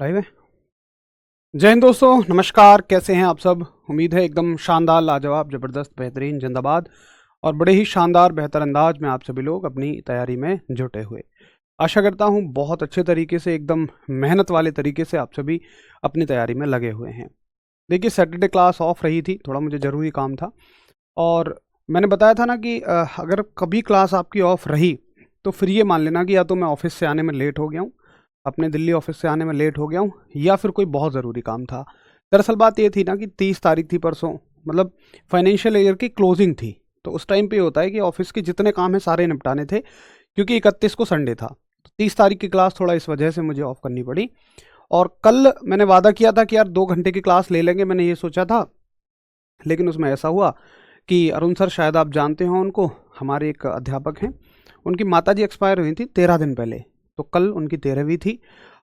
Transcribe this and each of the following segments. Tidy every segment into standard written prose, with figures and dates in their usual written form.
Live है। जय हिंद दोस्तों, नमस्कार। कैसे हैं आप सब? उम्मीद है एकदम शानदार, लाजवाब, ज़बरदस्त, बेहतरीन, जिंदाबाद और बड़े ही शानदार बेहतर अंदाज में आप सभी लोग अपनी तैयारी में जुटे हुए। आशा करता हूं बहुत अच्छे तरीके से, एकदम मेहनत वाले तरीके से आप सभी अपनी तैयारी में लगे हुए हैं। देखिए, सैटरडे क्लास ऑफ रही थी, थोड़ा मुझे ज़रूरी काम था और मैंने बताया था ना कि अगर कभी क्लास आपकी ऑफ रही तो फिर ये मान लेना कि या तो मैं ऑफिस से आने में लेट हो गया हूँ, अपने दिल्ली ऑफिस से आने में लेट हो गया हूँ, या फिर कोई बहुत ज़रूरी काम था। दरअसल बात ये थी ना कि 30 तारीख थी परसों, मतलब फाइनेंशियल ईयर की क्लोजिंग थी। तो उस टाइम पे होता है कि ऑफिस के जितने काम हैं सारे निपटाने थे, क्योंकि 31 को संडे था। तो 30 तारीख की क्लास थोड़ा इस वजह से मुझे ऑफ करनी पड़ी। और कल मैंने वादा किया था कि यार 2 घंटे की क्लास ले लेंगे, मैंने ये सोचा था। लेकिन उसमें ऐसा हुआ कि अरुण सर, शायद आप जानते हो उनको, हमारे एक अध्यापक हैं, उनकी माताजी एक्सपायर हुई थी 13 दिन पहले। तो कल उनकी 13वीं थी।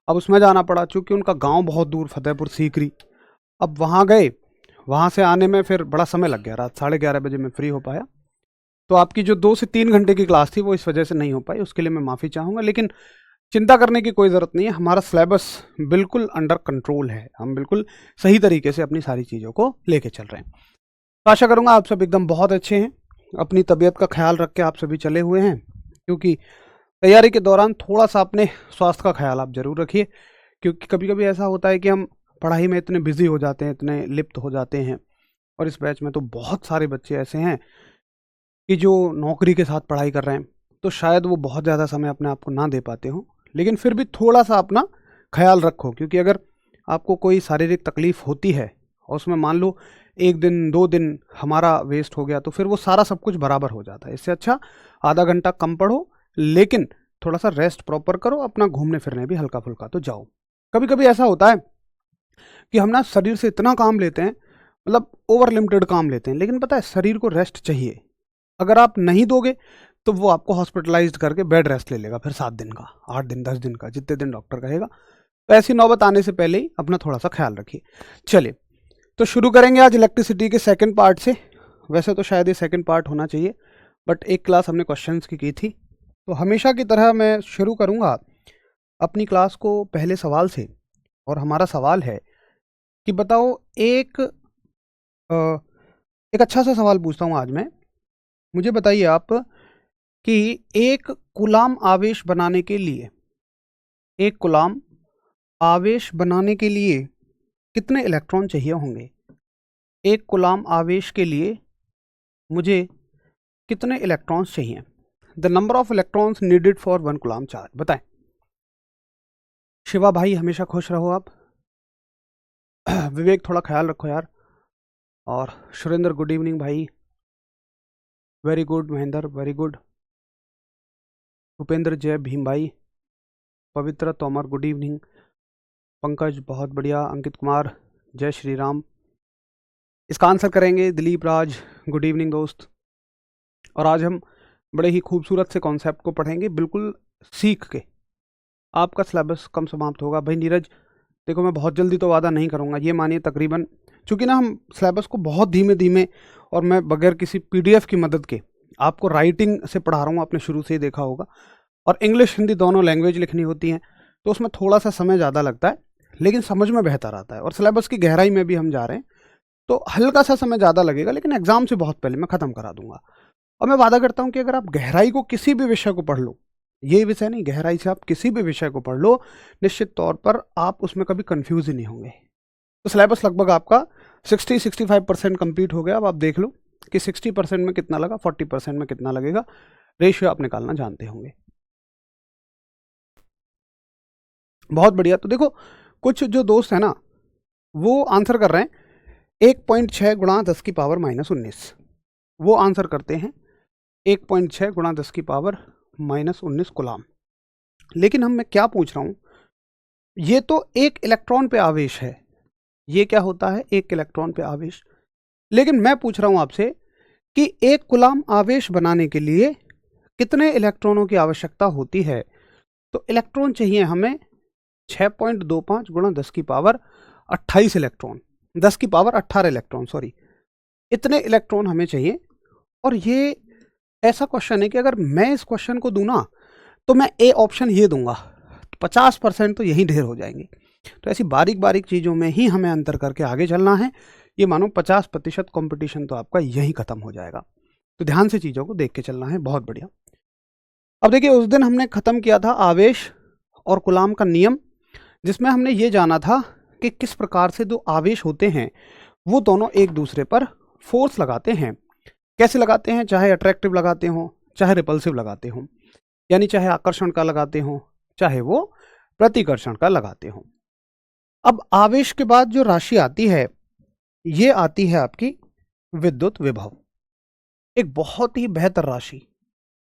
अब उसमें जाना पड़ा, चूँकि उनका गांव बहुत दूर, फतेहपुर सीकरी। अब वहाँ गए, वहाँ से आने में फिर बड़ा समय लग गया, रात 11:30 बजे मैं फ्री हो पाया। तो आपकी जो 2 से 3 घंटे की क्लास थी वो इस वजह से नहीं हो पाई, उसके लिए मैं माफ़ी चाहूँगा। लेकिन चिंता करने की कोई ज़रूरत नहीं है, हमारा सिलेबस बिल्कुल अंडर कंट्रोल है, हम बिल्कुल सही तरीके से अपनी सारी चीज़ों को लेके चल रहे हैं। तो आशा करूँगा आप सब एकदम बहुत अच्छे हैं, अपनी तबीयत का ख्याल रख के आप सभी चले हुए हैं। क्योंकि तैयारी के दौरान थोड़ा सा अपने स्वास्थ्य का ख्याल आप ज़रूर रखिए, क्योंकि कभी कभी ऐसा होता है कि हम पढ़ाई में इतने बिजी हो जाते हैं, इतने लिप्त हो जाते हैं। और इस बैच में तो बहुत सारे बच्चे ऐसे हैं कि जो नौकरी के साथ पढ़ाई कर रहे हैं, तो शायद वो बहुत ज़्यादा समय अपने आप को ना दे पाते हों। लेकिन फिर भी थोड़ा सा अपना ख्याल रखो, क्योंकि अगर आपको कोई शारीरिक तकलीफ़ होती है और उसमें मान लो 1 दिन 2 दिन हमारा वेस्ट हो गया, तो फिर वो सारा सब कुछ बराबर हो जाता है। इससे अच्छा आधा घंटा कम पढ़ो, लेकिन थोड़ा सा रेस्ट प्रॉपर करो, अपना घूमने फिरने भी हल्का फुल्का तो जाओ। कभी कभी ऐसा होता है कि हम ना शरीर से इतना काम लेते हैं, मतलब ओवर लिमिटेड काम लेते हैं, लेकिन पता है शरीर को रेस्ट चाहिए। अगर आप नहीं दोगे तो वो आपको हॉस्पिटलाइज्ड करके बेड रेस्ट ले लेगा, फिर 7 दिन का, 8 दिन, 10 दिन का, जितने दिन डॉक्टर कहेगा। तो ऐसी नौबत आने से पहले ही अपना थोड़ा सा ख्याल रखिए। चलिए, तो शुरू करेंगे आज इलेक्ट्रिसिटी के सेकंड पार्ट से। वैसे तो शायद ये सेकंड पार्ट होना चाहिए, बट एक क्लास हमने क्वेश्चंस की थी। तो हमेशा की तरह मैं शुरू करूंगा अपनी क्लास को पहले सवाल से। और हमारा सवाल है कि बताओ, अ, एक अच्छा सा सवाल पूछता हूँ आज मैं। मुझे बताइए आप कि एक कूलाम आवेश बनाने के लिए, एक कूलाम आवेश बनाने के लिए कितने इलेक्ट्रॉन चाहिए होंगे? एक कूलाम आवेश के लिए मुझे कितने इलेक्ट्रॉन्स चाहिए? The number of electrons needed for 1 coulomb charge, बताएं। शिवा भाई, हमेशा खुश रहो आप। विवेक, थोड़ा ख्याल रखो यार। और सुरेंद्र, गुड इवनिंग भाई। Very good Mahendra, very good. Bhupendra, जय भीम भाई। पवित्र, तोमर, गुड इवनिंग। पंकज, बहुत बढ़िया। अंकित कुमार, जय श्री राम। इसका आंसर करेंगे दिलीप राज, गुड इवनिंग दोस्त। और आज हम बड़े ही खूबसूरत से कॉन्सेप्ट को पढ़ेंगे, बिल्कुल सीख के। आपका सिलेबस कम समाप्त होगा। भाई नीरज, देखो मैं बहुत जल्दी तो वादा नहीं करूँगा, ये मानिए तकरीबन, चूँकि ना हम सिलेबस को बहुत धीमे धीमे और मैं बगैर किसी पीडीएफ की मदद के आपको राइटिंग से पढ़ा रहा हूँ, आपने शुरू से ही देखा होगा। और इंग्लिश हिंदी दोनों लैंग्वेज लिखनी होती हैं, तो उसमें थोड़ा सा समय ज़्यादा लगता है, लेकिन समझ में बेहतर आता है। और सिलेबस की गहराई में भी हम जा रहे हैं, तो हल्का सा समय ज़्यादा लगेगा, लेकिन एग्जाम से बहुत पहले मैं ख़त्म करा दूंगा। और मैं वादा करता हूँ कि अगर आप गहराई को किसी भी विषय को पढ़ लो, ये विषय नहीं, गहराई से आप किसी भी विषय को पढ़ लो, निश्चित तौर पर आप उसमें कभी कंफ्यूज ही नहीं होंगे। तो सिलेबस लगभग आपका 60-65% कंप्लीट हो गया। अब आप देख लो कि 60% में कितना लगा, 40% में कितना लगेगा। रेशियो आप निकालना जानते होंगे। बहुत बढ़िया। तो देखो, कुछ जो दोस्त है ना, वो आंसर कर रहे हैं 1.6 गुणा 10 की पावर -19। वो आंसर करते हैं 1.6 गुणा 10 की पावर -19 कूलाम। लेकिन मैं क्या पूछ रहा हूँ, ये तो एक इलेक्ट्रॉन पे आवेश है। ये क्या होता है? एक इलेक्ट्रॉन पे आवेश। लेकिन मैं पूछ रहा हूँ आपसे कि एक कूलाम आवेश बनाने के लिए कितने इलेक्ट्रॉनों की आवश्यकता होती है? तो इलेक्ट्रॉन चाहिए हमें 6.25 गुणा 10 की पावर 28 इलेक्ट्रॉन, 10 की पावर 18 इलेक्ट्रॉन, सॉरी, इतने इलेक्ट्रॉन हमें चाहिए। और ये ऐसा क्वेश्चन है कि अगर मैं इस क्वेश्चन को दूं ना, तो मैं ए ऑप्शन ये दूंगा, 50% तो यही ढेर हो जाएंगे। तो ऐसी बारीक बारीक चीज़ों में ही हमें अंतर करके आगे चलना है। ये मानो 50% कंपटीशन तो आपका यहीं खत्म हो जाएगा। तो ध्यान से चीज़ों को देख के चलना है। बहुत बढ़िया। अब देखिए, उस दिन हमने खत्म किया था आवेश और कूलाम का नियम, जिसमें हमने ये जाना था कि किस प्रकार से दो आवेश होते हैं वो दोनों एक दूसरे पर फोर्स लगाते हैं। कैसे लगाते हैं? चाहे अट्रैक्टिव लगाते हों, चाहे रिपल्सिव लगाते हों, यानी चाहे आकर्षण का लगाते हों, चाहे वो प्रतिकर्षण का लगाते हों। अब आवेश के बाद जो राशि आती है, ये आती है आपकी विद्युत विभव। एक बहुत ही बेहतर राशि,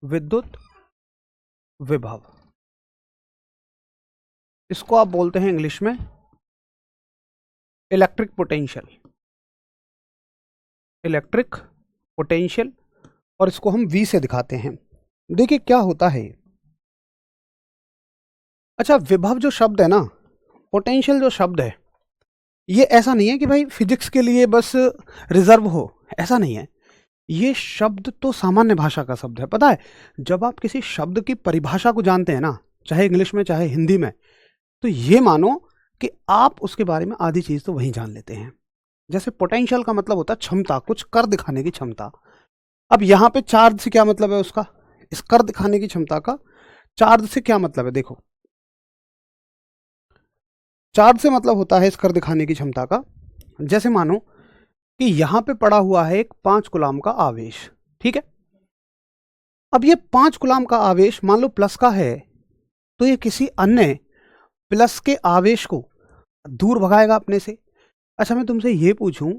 विद्युत विभव। इसको आप बोलते हैं इंग्लिश में इलेक्ट्रिक पोटेंशियल। इलेक्ट्रिक पोटेंशियल, और इसको हम V से दिखाते हैं। देखिए क्या होता है। अच्छा, विभव जो शब्द है ना, पोटेंशियल जो शब्द है, ये ऐसा नहीं है कि भाई फिजिक्स के लिए बस रिजर्व हो, ऐसा नहीं है। ये शब्द तो सामान्य भाषा का शब्द है। पता है, जब आप किसी शब्द की परिभाषा को जानते हैं ना, चाहे इंग्लिश में चाहे हिंदी में, तो ये मानो कि आप उसके बारे में आधी चीज तो वहीं जान लेते हैं। जैसे पोटेंशियल का मतलब होता है क्षमता, कुछ कर दिखाने की क्षमता। अब यहाँ पे चार्ज से क्या मतलब है उसका? इस कर दिखाने की क्षमता का चार्ज से क्या मतलब है? देखो, चार्ज से मतलब होता है इस कर दिखाने की क्षमता का, जैसे मानो कि यहां पे पड़ा हुआ है एक 5 कूलाम का आवेश, ठीक है। अब ये 5 कूलाम का आवेश मान लो प्लस का है, तो ये किसी अन्य प्लस के आवेश को दूर भगाएगा अपने से। अच्छा, मैं तुमसे ये पूछूं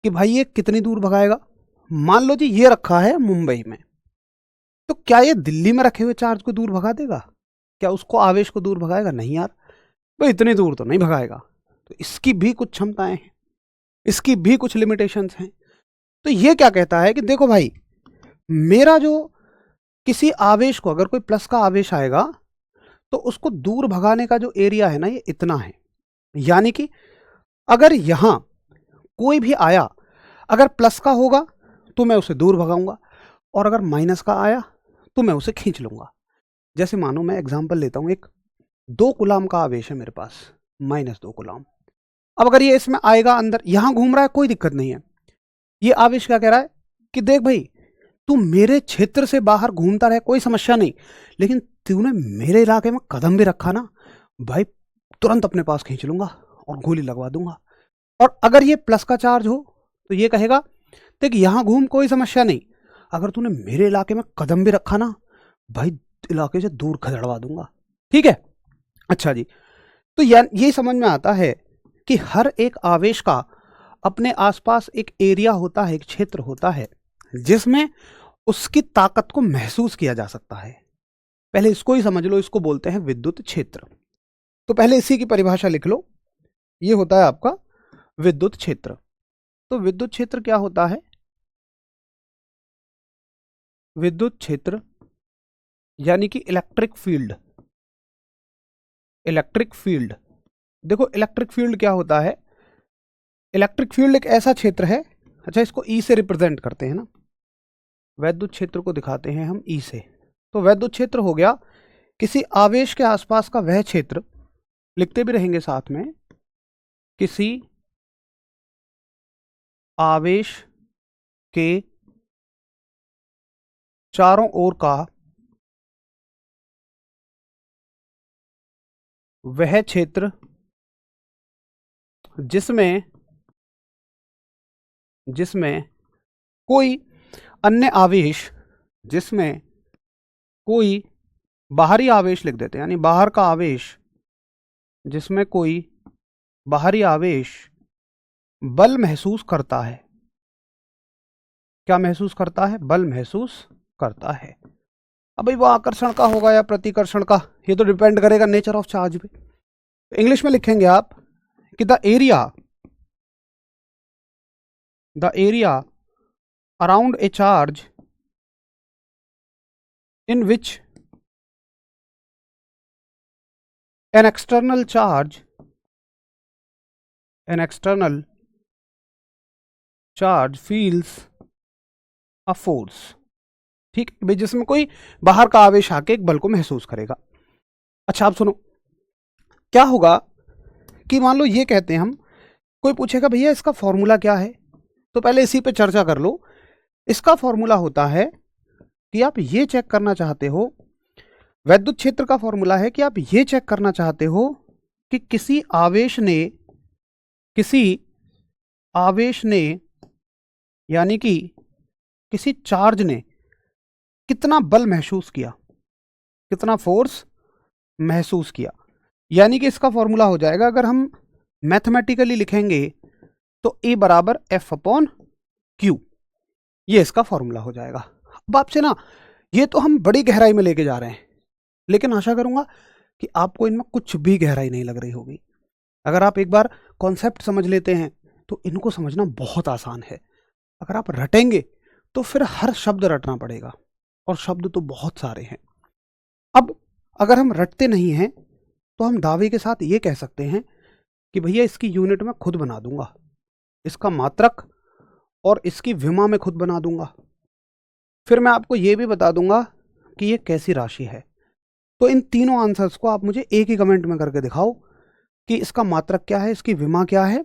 कि भाई ये कितनी दूर भगाएगा? मान लो जी ये रखा है मुंबई में, तो क्या ये दिल्ली में रखे हुए चार्ज को दूर भगा देगा? क्या उसको आवेश को दूर भगाएगा? नहीं यार, भाई इतनी दूर तो नहीं भगाएगा। तो इसकी भी कुछ क्षमताएं हैं, इसकी भी कुछ लिमिटेशंस हैं। तो ये क्या कहता है कि देखो भाई, मेरा जो किसी आवेश को, अगर कोई प्लस का आवेश आएगा तो उसको दूर भगाने का जो एरिया है ना, ये इतना है। यानी कि अगर यहां कोई भी आया, अगर प्लस का होगा तो मैं उसे दूर भगाऊंगा, और अगर माइनस का आया तो मैं उसे खींच लूंगा। जैसे मानो मैं एग्जांपल लेता हूं, एक 2 कूलाम का आवेश है मेरे पास, -2 कूलाम। अब अगर ये इसमें आएगा अंदर, यहां घूम रहा है, कोई दिक्कत नहीं है। ये आवेश क्या कह रहा है कि देख भाई, तू मेरे क्षेत्र से बाहर घूमता रहे, कोई समस्या नहीं, लेकिन तूने मेरे इलाके में कदम भी रखा ना भाई, तुरंत अपने पास खींच लूंगा और गोली लगवा दूंगा। और अगर ये प्लस का चार्ज हो तो ये कहेगा देख, यहां घूम, कोई समस्या नहीं, अगर तूने मेरे इलाके में कदम भी रखा ना भाई, इलाके से दूर खदेड़वा दूंगा। ठीक है। अच्छा जी, तो ये समझ में आता है कि हर एक आवेश का अपने आसपास एक एरिया होता है, एक क्षेत्र होता है, जिसमें उसकी ताकत को महसूस किया जा सकता है। पहले इसको ही समझ लो, इसको बोलते हैं विद्युत क्षेत्र। तो पहले इसी की परिभाषा लिख लो, ये होता है आपका विद्युत क्षेत्र। तो विद्युत क्षेत्र क्या होता है? विद्युत क्षेत्र यानी कि इलेक्ट्रिक फील्ड। इलेक्ट्रिक फील्ड, देखो इलेक्ट्रिक फील्ड क्या होता है? इलेक्ट्रिक फील्ड एक ऐसा क्षेत्र है, अच्छा इसको ई से रिप्रेजेंट करते हैं ना, वैद्युत क्षेत्र को दिखाते हैं हम ई से। तो वैद्युत क्षेत्र हो गया किसी आवेश के आसपास का वह क्षेत्र, लिखते भी रहेंगे साथ में, किसी आवेश के चारों ओर का वह क्षेत्र जिसमें कोई अन्य आवेश, जिसमें कोई बाहरी आवेश लिख देते हैं, यानी बाहर का आवेश, जिसमें कोई बाहरी आवेश बल महसूस करता है। क्या महसूस करता है? बल महसूस करता है। अब भाई वो आकर्षण का होगा या प्रतिकर्षण का, ये तो डिपेंड करेगा नेचर ऑफ चार्ज पे। इंग्लिश में लिखेंगे आप कि the area around a charge in which an external charge feels a force। ठीक भाई, जिसमें कोई बाहर का आवेश आके एक बल को महसूस करेगा। अच्छा आप सुनो, क्या होगा कि मान लो ये कहते हैं हम, कोई पूछेगा भैया इसका फॉर्मूला क्या है, तो पहले इसी पे चर्चा कर लो। इसका फॉर्मूला होता है कि आप ये चेक करना चाहते हो, वैद्युत क्षेत्र का फॉर्मूला है कि आप ये चेक करना चाहते हो कि किसी आवेश ने यानी कि किसी चार्ज ने कितना बल महसूस किया, कितना फोर्स महसूस किया। यानी कि इसका फॉर्मूला हो जाएगा, अगर हम मैथमेटिकली लिखेंगे तो E बराबर F अपॉन Q, ये इसका फॉर्मूला हो जाएगा। अब आपसे ना, ये तो हम बड़ी गहराई में लेके जा रहे हैं, लेकिन आशा करूंगा कि आपको इनमें कुछ भी गहराई नहीं लग रही होगी। अगर आप एक बार कॉन्सेप्ट समझ लेते हैं तो इनको समझना बहुत आसान है। अगर आप रटेंगे तो फिर हर शब्द रटना पड़ेगा, और शब्द तो बहुत सारे हैं। अब अगर हम रटते नहीं हैं तो हम दावे के साथ ये कह सकते हैं कि भैया इसकी यूनिट में खुद बना दूंगा, इसका मात्रक और इसकी विमा में खुद बना दूंगा, फिर मैं आपको ये भी बता दूंगा कि ये कैसी राशि है। तो इन तीनों आंसर्स को आप मुझे एक ही कमेंट में करके दिखाओ कि इसका मात्रक क्या है, इसकी विमा क्या है,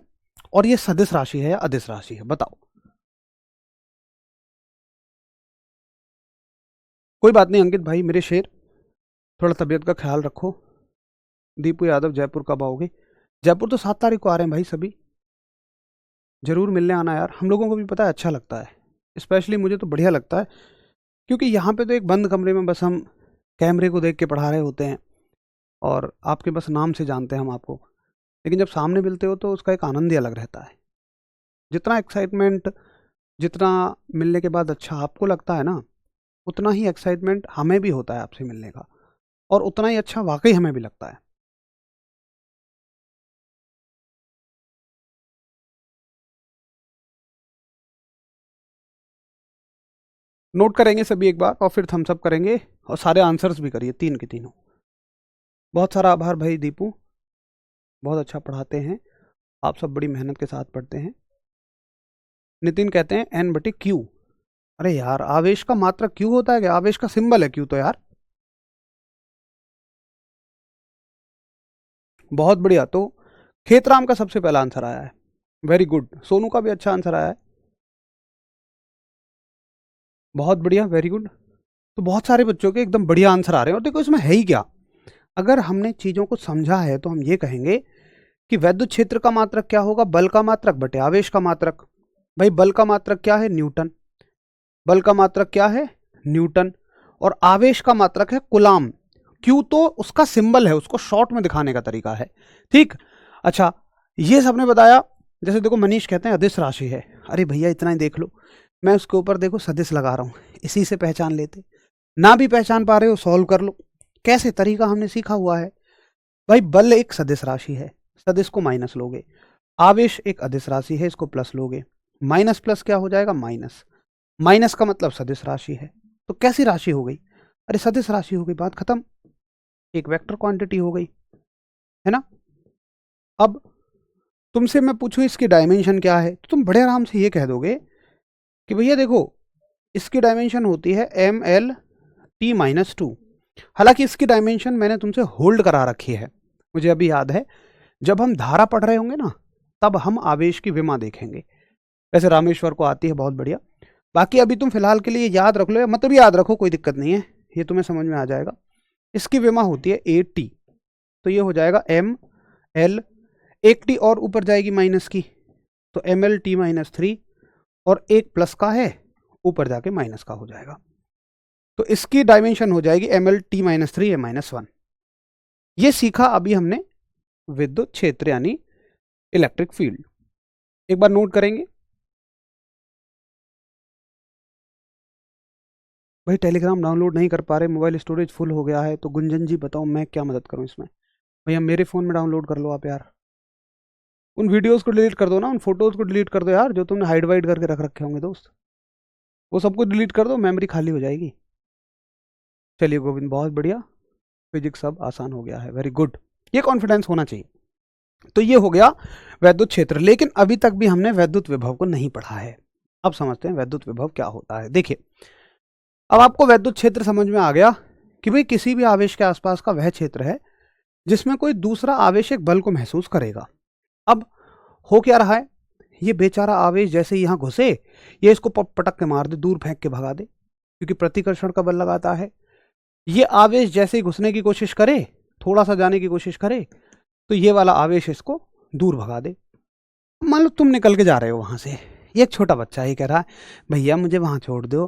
और ये सदिश राशि है या अदिश राशि है, बताओ। कोई बात नहीं अंकित भाई मेरे शेर, थोड़ा तबीयत का ख्याल रखो। दीपू यादव जयपुर कब आओगे? जयपुर तो 7 तारीख को आ रहे हैं भाई, सभी जरूर मिलने आना यार। हम लोगों को भी पता है अच्छा लगता है, स्पेशली मुझे तो बढ़िया लगता है, क्योंकि यहाँ पे तो एक बंद कमरे में बस हम कैमरे को देख के पढ़ा रहे होते हैं और आपके बस नाम से जानते हैं हम आपको, लेकिन जब सामने मिलते हो तो उसका एक आनंद ही अलग रहता है। जितना एक्साइटमेंट, जितना मिलने के बाद अच्छा आपको लगता है ना, उतना ही एक्साइटमेंट हमें भी होता है आपसे मिलने का, और उतना ही अच्छा वाकई हमें भी लगता है। नोट करेंगे सभी एक बार और फिर थम्स अप करेंगे, और सारे आंसर्स भी करिए, 3 के तीनों। बहुत सारा आभार भाई दीपू, बहुत अच्छा पढ़ाते हैं आप, सब बड़ी मेहनत के साथ पढ़ते हैं। नितिन कहते हैं N/Q। अरे यार आवेश का मात्रक क्यू होता है क्या? आवेश का सिंबल है क्यू तो यार। बहुत बढ़िया, तो खेतराम का सबसे पहला आंसर आया है, वेरी गुड। सोनू का भी अच्छा आंसर आया है, बहुत बढ़िया, वेरी गुड। तो बहुत सारे बच्चों के एकदम बढ़िया आंसर आ रहे हैं। और देखो इसमें है ही क्या, अगर हमने चीजों को समझा है तो हम ये कहेंगे कि वैद्युत क्षेत्र का मात्रक क्या होगा? बल का मात्रक बटे आवेश का मात्रक। भाई बल का मात्रक क्या है? न्यूटन। बल का मात्रक क्या है? न्यूटन। और आवेश का मात्रक है कूलाम। क्यू तो उसका सिंबल है, उसको शॉर्ट में दिखाने का तरीका है, ठीक। अच्छा, ये सबने बताया। जैसे देखो मनीष कहते हैं अदिश राशि है, अरे भैया इतना ही देख लो, मैं उसके ऊपर देखो सदिश लगा रहा हूं, इसी से पहचान लेते। ना भी पहचान पा रहे हो, सॉल्व कर लो, कैसे तरीका हमने सीखा हुआ है। भाई बल एक सदिश राशि है, सदिश को माइनस लोगे। आवेश एक अदिश राशि है, इसको प्लस लोगे। माइनस प्लस क्या हो जाएगा? माइनस। माइनस का मतलब सदिश राशि है, तो कैसी राशि हो गई? अरे सदिश राशि हो गई, बात खत्म, एक वेक्टर क्वांटिटी हो गई, है ना। अब तुमसे मैं पूछूं इसकी डायमेंशन क्या है, तो तुम बड़े आराम से ये कह दोगे कि भैया देखो इसकी डायमेंशन होती है ML/T-2। हालांकि इसकी डायमेंशन मैंने तुमसे होल्ड करा रखी है, मुझे अभी याद है, जब हम धारा पढ़ रहे होंगे ना तब हम आवेश की विमा देखेंगे। वैसे रामेश्वर को आती है, बहुत बढ़िया। बाकी अभी तुम फिलहाल के लिए याद रख लो, या मतलब याद रखो, कोई दिक्कत नहीं है, ये तुम्हें समझ में आ जाएगा। इसकी विमा होती है AT, तो ये हो जाएगा ML, एक टी और ऊपर जाएगी माइनस की, तो ML/T-3, और एक प्लस का है ऊपर जाके माइनस का हो जाएगा, तो इसकी डायमेंशन हो जाएगी ML/T-3 या -1। ये सीखा अभी हमने विद्युत क्षेत्र यानी इलेक्ट्रिक फील्ड। एक बार नोट करेंगे भाई, टेलीग्राम डाउनलोड नहीं कर पा रहे, मोबाइल स्टोरेज फुल हो गया है, तो गुंजन जी बताओ मैं क्या मदद करूं इसमें? भैया मेरे फ़ोन में डाउनलोड कर लो आप यार, उन वीडियोस को डिलीट कर दो ना, उन फोटोज़ को डिलीट कर दो यार, जो तुमने हाइड वाइड करके रख रखे होंगे दोस्त, वो सबको डिलीट कर दो, मेमोरी खाली हो जाएगी। चलिए गोविंद, बहुत बढ़िया, फिजिक्स अब आसान हो गया है, वेरी गुड, ये कॉन्फिडेंस होना चाहिए। तो ये हो गया वैद्युत क्षेत्र, लेकिन अभी तक भी हमने वैद्युत विभव को नहीं पढ़ा है। अब समझते हैं वैद्युत विभव क्या होता है। देखिए, अब आपको वैद्युत क्षेत्र समझ में आ गया कि भाई किसी भी आवेश के आसपास का वह क्षेत्र है जिसमें कोई दूसरा आवेश एक बल को महसूस करेगा। अब हो क्या रहा है, ये बेचारा आवेश जैसे ही यहाँ घुसे, ये इसको पटक के मार दे, दूर फेंक के भगा दे, क्योंकि प्रतिकर्षण का बल लगाता है। ये आवेश जैसे ही घुसने की कोशिश करे, थोड़ा सा जाने की कोशिश करे, तो ये वाला आवेश इसको दूर भगा दे। मान लो तुम निकल के जा रहे हो वहां से, ये एक छोटा बच्चा ही कह रहा है भैया मुझे वहां छोड़ दो,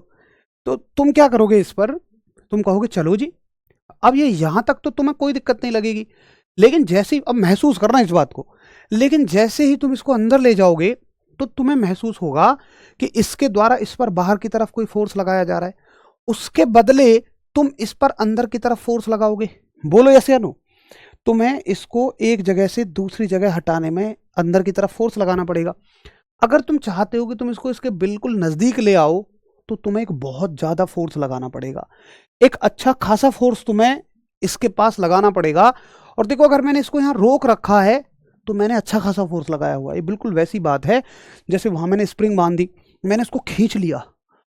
तो तुम क्या करोगे इस पर, तुम कहोगे चलो जी। अब ये यहां तक तो तुम्हें कोई दिक्कत नहीं लगेगी, लेकिन जैसे ही, अब महसूस करना इस बात को, लेकिन जैसे ही तुम इसको अंदर ले जाओगे तो तुम्हें महसूस होगा कि इसके द्वारा इस पर बाहर की तरफ कोई फोर्स लगाया जा रहा है, उसके बदले तुम इस पर अंदर की तरफ फोर्स लगाओगे। बोलो यस या नो। तुम्हें इसको एक जगह से दूसरी जगह हटाने में अंदर की तरफ फोर्स लगाना पड़ेगा। अगर तुम चाहते हो कि तुम इसको इसके बिल्कुल नजदीक ले आओ, तो तुम्हें एक बहुत ज्यादा फोर्स लगाना पड़ेगा, एक अच्छा खासा फोर्स तुम्हें इसके पास लगाना पड़ेगा। और देखो, अगर मैंने इसको यहाँ रोक रखा है तो मैंने अच्छा खासा फोर्स लगाया हुआ है। ये बिल्कुल वैसी बात है जैसे वहां मैंने स्प्रिंग बांध दी, मैंने इसको खींच लिया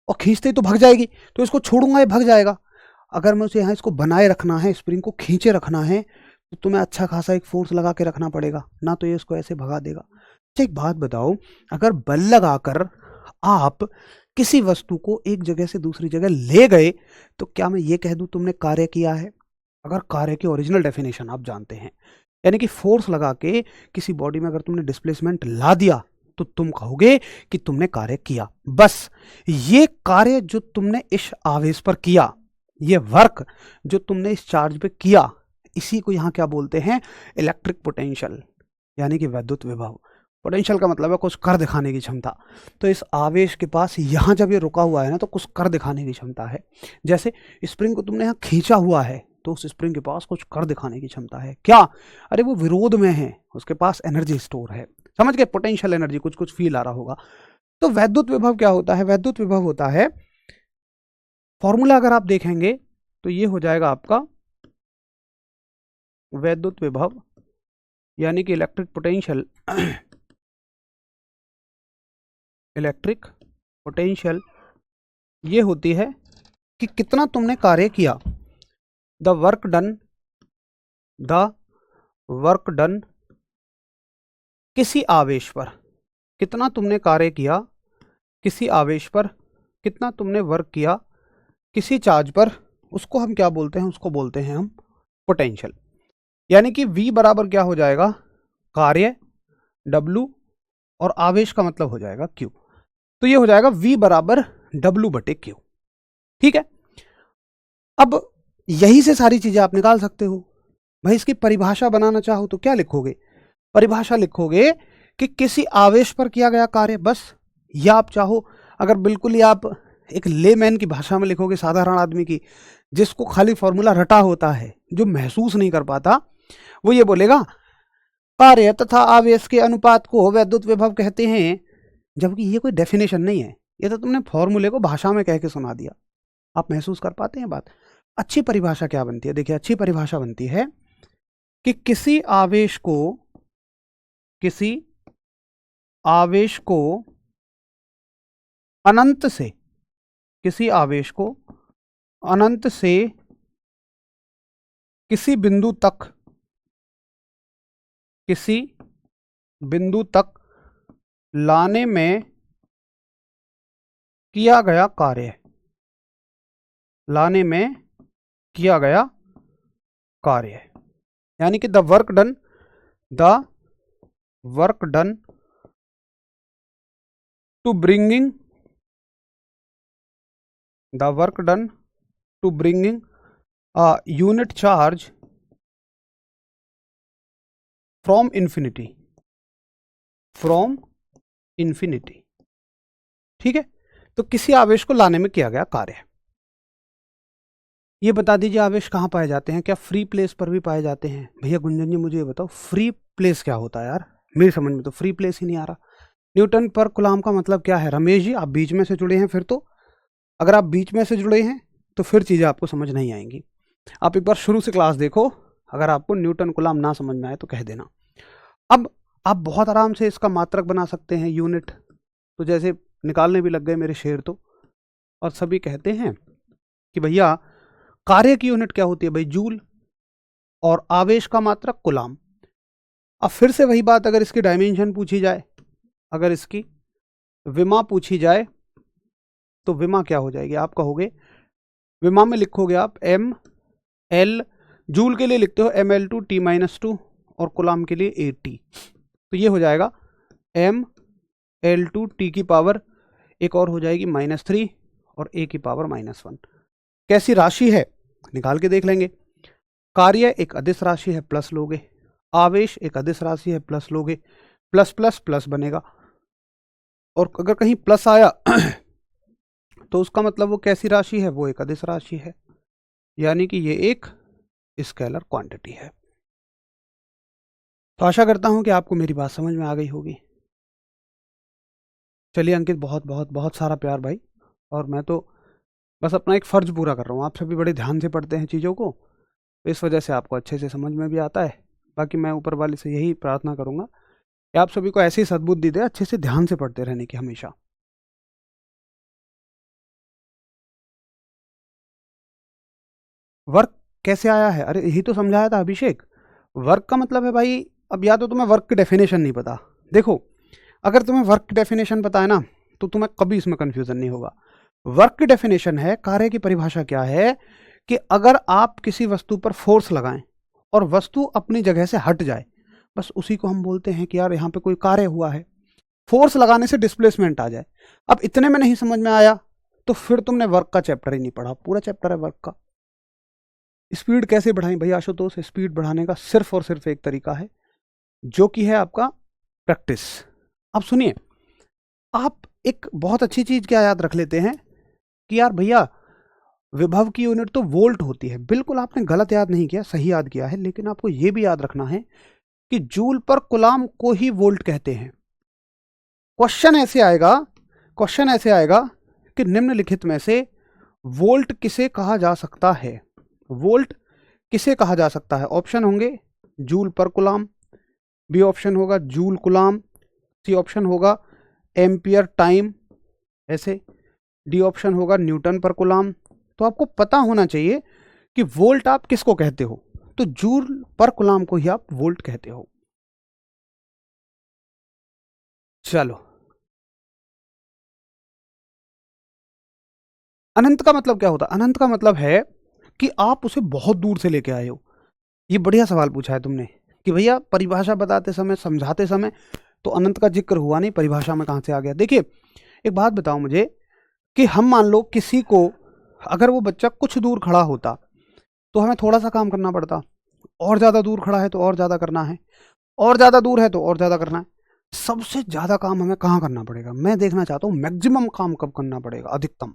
और खींचते ही तो भाग जाएगी, तो इसको छोड़ूंगा ये भाग जाएगा। अगर मैं उसे यहाँ इसको बनाए रखना है, स्प्रिंग को खींचे रखना है, तो तुम्हें अच्छा खासा एक फोर्स लगा के रखना पड़ेगा, ना तो ये इसको ऐसे भगा देगा। अच्छा एक बात बताओ, अगर बल लगाकर आप किसी वस्तु को एक जगह से दूसरी जगह ले गए, तो क्या मैं ये कह दूं तुमने कार्य किया है? अगर कार्य की ओरिजिनल डेफिनेशन आप जानते हैं, यानी कि फोर्स लगा के किसी बॉडी में अगर तुमने डिस्प्लेसमेंट ला दिया, तो तुम कहोगे कि तुमने कार्य किया। बस ये कार्य जो तुमने इस आवेश पर किया, ये वर्क जो तुमने इस चार्ज पे किया, इसी को यहां क्या बोलते हैं? इलेक्ट्रिक पोटेंशियल, यानी कि विद्युत विभव। पोटेंशियल का मतलब है कुछ कर दिखाने की क्षमता। तो इस आवेश के पास यहां जब ये रुका हुआ है ना, तो कुछ कर दिखाने की क्षमता है। जैसे स्प्रिंग को तुमने यहां खींचा हुआ है, तो उस स्प्रिंग के पास कुछ कर दिखाने की क्षमता है। क्या? अरे वो विरोध में है, उसके पास एनर्जी स्टोर है। समझ गए? पोटेंशियल एनर्जी, कुछ कुछ फील आ रहा होगा। तो वैद्युत विभव क्या होता है? वैद्युत विभव होता है, फॉर्मूला अगर आप देखेंगे तो ये हो जाएगा आपका वैद्युत विभव, यानी कि इलेक्ट्रिक पोटेंशियल। इलेक्ट्रिक पोटेंशियल ये होती है कि कितना तुमने कार्य किया, the work done, the work done किसी आवेश पर, कितना तुमने कार्य किया किसी आवेश पर, कितना तुमने वर्क किया किसी चार्ज पर, उसको हम क्या बोलते हैं? उसको बोलते हैं हम पोटेंशियल। यानी कि V बराबर क्या हो जाएगा? कार्य W, और आवेश का मतलब हो जाएगा Q। तो ये हो जाएगा V बराबर W/Q। ठीक है, अब यही से सारी चीजें आप निकाल सकते हो। भाई इसकी परिभाषा बनाना चाहो तो क्या लिखोगे? परिभाषा लिखोगे कि किसी आवेश पर किया गया कार्य, बस। या आप चाहो, अगर बिल्कुल ही आप एक लेमैन की भाषा में लिखोगे, साधारण आदमी की, जिसको खाली फॉर्मूला रटा होता है, जो महसूस नहीं कर पाता, वो ये बोलेगा कार्य तथा आवेश के अनुपात को वैद्युत विभव कहते हैं। जबकि ये कोई डेफिनेशन नहीं है, ये तो तुमने फॉर्मूले को भाषा में कह के सुना दिया। आप महसूस कर पाते हैं बात? अच्छी परिभाषा क्या बनती है? देखिए, अच्छी परिभाषा बनती है कि किसी आवेश को अनंत से, किसी आवेश को अनंत से किसी बिंदु तक लाने में किया गया कार्य, लाने में किया गया कार्य, यानी कि the work done to bringing a unit charge from infinity। ठीक है, तो किसी आवेश को लाने में किया गया कार्य। ये बता दीजिए, आवेश कहाँ पाए जाते हैं? क्या फ्री प्लेस पर भी पाए जाते हैं? भैया गुंजन जी मुझे ये बताओ, फ्री प्लेस क्या होता है यार? मेरी समझ में तो फ्री प्लेस ही नहीं आ रहा। न्यूटन पर कूलम्ब का मतलब क्या है? रमेश जी आप बीच में से जुड़े हैं, फिर तो अगर आप बीच में से जुड़े हैं तो फिर चीज़ें आपको समझ नहीं आएंगी। आप एक बार शुरू से क्लास देखो, अगर आपको न्यूटन कूलम्ब ना समझ में आए तो कह देना। अब आप बहुत आराम से इसका मात्रक बना सकते हैं, यूनिट। तो जैसे निकालने भी लग गए मेरे शेर तो, और सभी कहते हैं कि भैया कार्य की यूनिट क्या होती है? भाई जूल। और आवेश का मात्रक कूलाम। अब फिर से वही बात, अगर इसकी डायमेंशन पूछी जाए, अगर इसकी विमा पूछी जाए तो विमा क्या हो जाएगी? आप कहोगे विमा में लिखोगे आप एम एल, जूल के लिए लिखते हो ml2 T-2 और कूलाम के लिए AT। तो ये हो जाएगा ml2 T की पावर एक और हो जाएगी -3 और A की पावर -1। कैसी राशि है निकाल के देख लेंगे। कार्य एक अदिश राशि है, प्लस लोगे। आवेश एक अदिश राशि है, प्लस लोगे। प्लस प्लस प्लस बनेगा, और अगर कहीं प्लस आया तो उसका मतलब वो कैसी राशि है? वो एक अदिश राशि है, यानी कि ये एक स्केलर क्वांटिटी है। तो आशा करता हूं कि आपको मेरी बात समझ में आ गई होगी। चलिए अंकित, बहुत बहुत बहुत सारा प्यार भाई, और मैं तो बस अपना एक फ़र्ज पूरा कर रहा हूँ। आप सभी बड़े ध्यान से पढ़ते हैं चीज़ों को, तो इस वजह से आपको अच्छे से समझ में भी आता है। बाकी मैं ऊपर वाले से यही प्रार्थना करूँगा कि आप सभी को ऐसी सद्बुद्धि दे, अच्छे से ध्यान से पढ़ते रहने की हमेशा। वर्क कैसे आया है? अरे यही तो समझाया था अभिषेक। वर्क का मतलब है भाई, अब या तो तुम्हें वर्क की डेफिनेशन नहीं पता। देखो, अगर तुम्हें वर्क की डेफिनेशन पता है ना, तो तुम्हें कभी इसमें कंफ्यूजन नहीं होगा। वर्क की डेफिनेशन है, कार्य की परिभाषा क्या है, कि अगर आप किसी वस्तु पर फोर्स लगाएं और वस्तु अपनी जगह से हट जाए, बस उसी को हम बोलते हैं कि यार यहाँ पे कोई कार्य हुआ है। फोर्स लगाने से डिस्प्लेसमेंट आ जाए। अब इतने में नहीं समझ में आया तो फिर तुमने वर्क का चैप्टर ही नहीं पढ़ा। पूरा चैप्टर है वर्क का। स्पीड कैसे बढ़ाएं भाई आशुतोष? स्पीड बढ़ाने का सिर्फ और सिर्फ एक तरीका है, जो कि है आपका प्रैक्टिस। अब सुनिए, आप एक बहुत अच्छी चीज क्या याद रख लेते हैं कि यार भैया विभव की यूनिट तो वोल्ट होती है। बिल्कुल आपने गलत याद नहीं किया, सही याद किया है, लेकिन आपको यह भी याद रखना है कि जूल पर कूलाम को ही वोल्ट कहते हैं। क्वेश्चन ऐसे आएगा कि निम्नलिखित में से वोल्ट किसे कहा जा सकता है? वोल्ट किसे कहा जा सकता है? ऑप्शन होंगे जूल पर कूलाम, बी ऑप्शन होगा जूल कूलाम, सी ऑप्शन होगा एम्पियर टाइम, ऐसे डी ऑप्शन होगा न्यूटन पर कूलाम। तो आपको पता होना चाहिए कि वोल्ट आप किसको कहते हो, तो जूल पर कूलाम को ही आप वोल्ट कहते हो। चलो, अनंत का मतलब क्या होता है? अनंत का मतलब है कि आप उसे बहुत दूर से लेके आए हो। ये बढ़िया सवाल पूछा है तुमने कि भैया परिभाषा बताते समय, समझाते समय तो अनंत का जिक्र हुआ नहीं, परिभाषा में कहां से आ गया? देखिए, एक बात बताओ मुझे कि हम मान लो किसी को, अगर वो बच्चा कुछ दूर खड़ा होता तो हमें थोड़ा सा काम करना पड़ता, और ज़्यादा दूर खड़ा है तो और ज़्यादा करना है, और ज़्यादा दूर है तो और ज़्यादा करना है। सबसे ज़्यादा काम हमें कहाँ करना पड़ेगा? मैं देखना चाहता हूँ मैक्सिमम काम कब करना पड़ेगा, अधिकतम।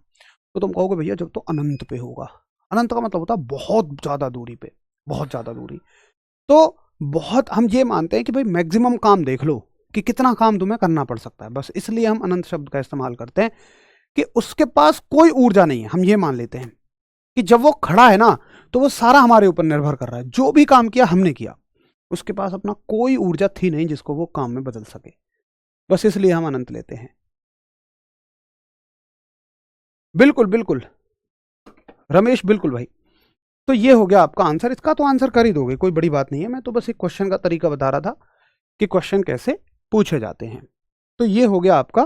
तो तुम कहोगे भैया जब तो अनंत पे होगा। अनंत का मतलब होता है बहुत ज़्यादा दूरी पे, बहुत ज़्यादा दूरी। तो बहुत हम ये मानते हैं कि भाई मैक्सिमम काम देख लो कि कितना काम तुम्हें करना पड़ सकता है, बस इसलिए हम अनंत शब्द का इस्तेमाल करते हैं कि उसके पास कोई ऊर्जा नहीं है। हम ये मान लेते हैं कि जब वो खड़ा है ना, तो वो सारा हमारे ऊपर निर्भर कर रहा है। जो भी काम किया हमने किया, उसके पास अपना कोई ऊर्जा थी नहीं जिसको वो काम में बदल सके, बस इसलिए हम अनंत लेते हैं। बिल्कुल बिल्कुल रमेश, बिल्कुल भाई। तो ये हो गया आपका आंसर। इसका तो आंसर कर ही दोगे, कोई बड़ी बात नहीं है। मैं तो बस एक क्वेश्चन का तरीका बता रहा था कि क्वेश्चन कैसे पूछे जाते हैं। तो ये हो गया आपका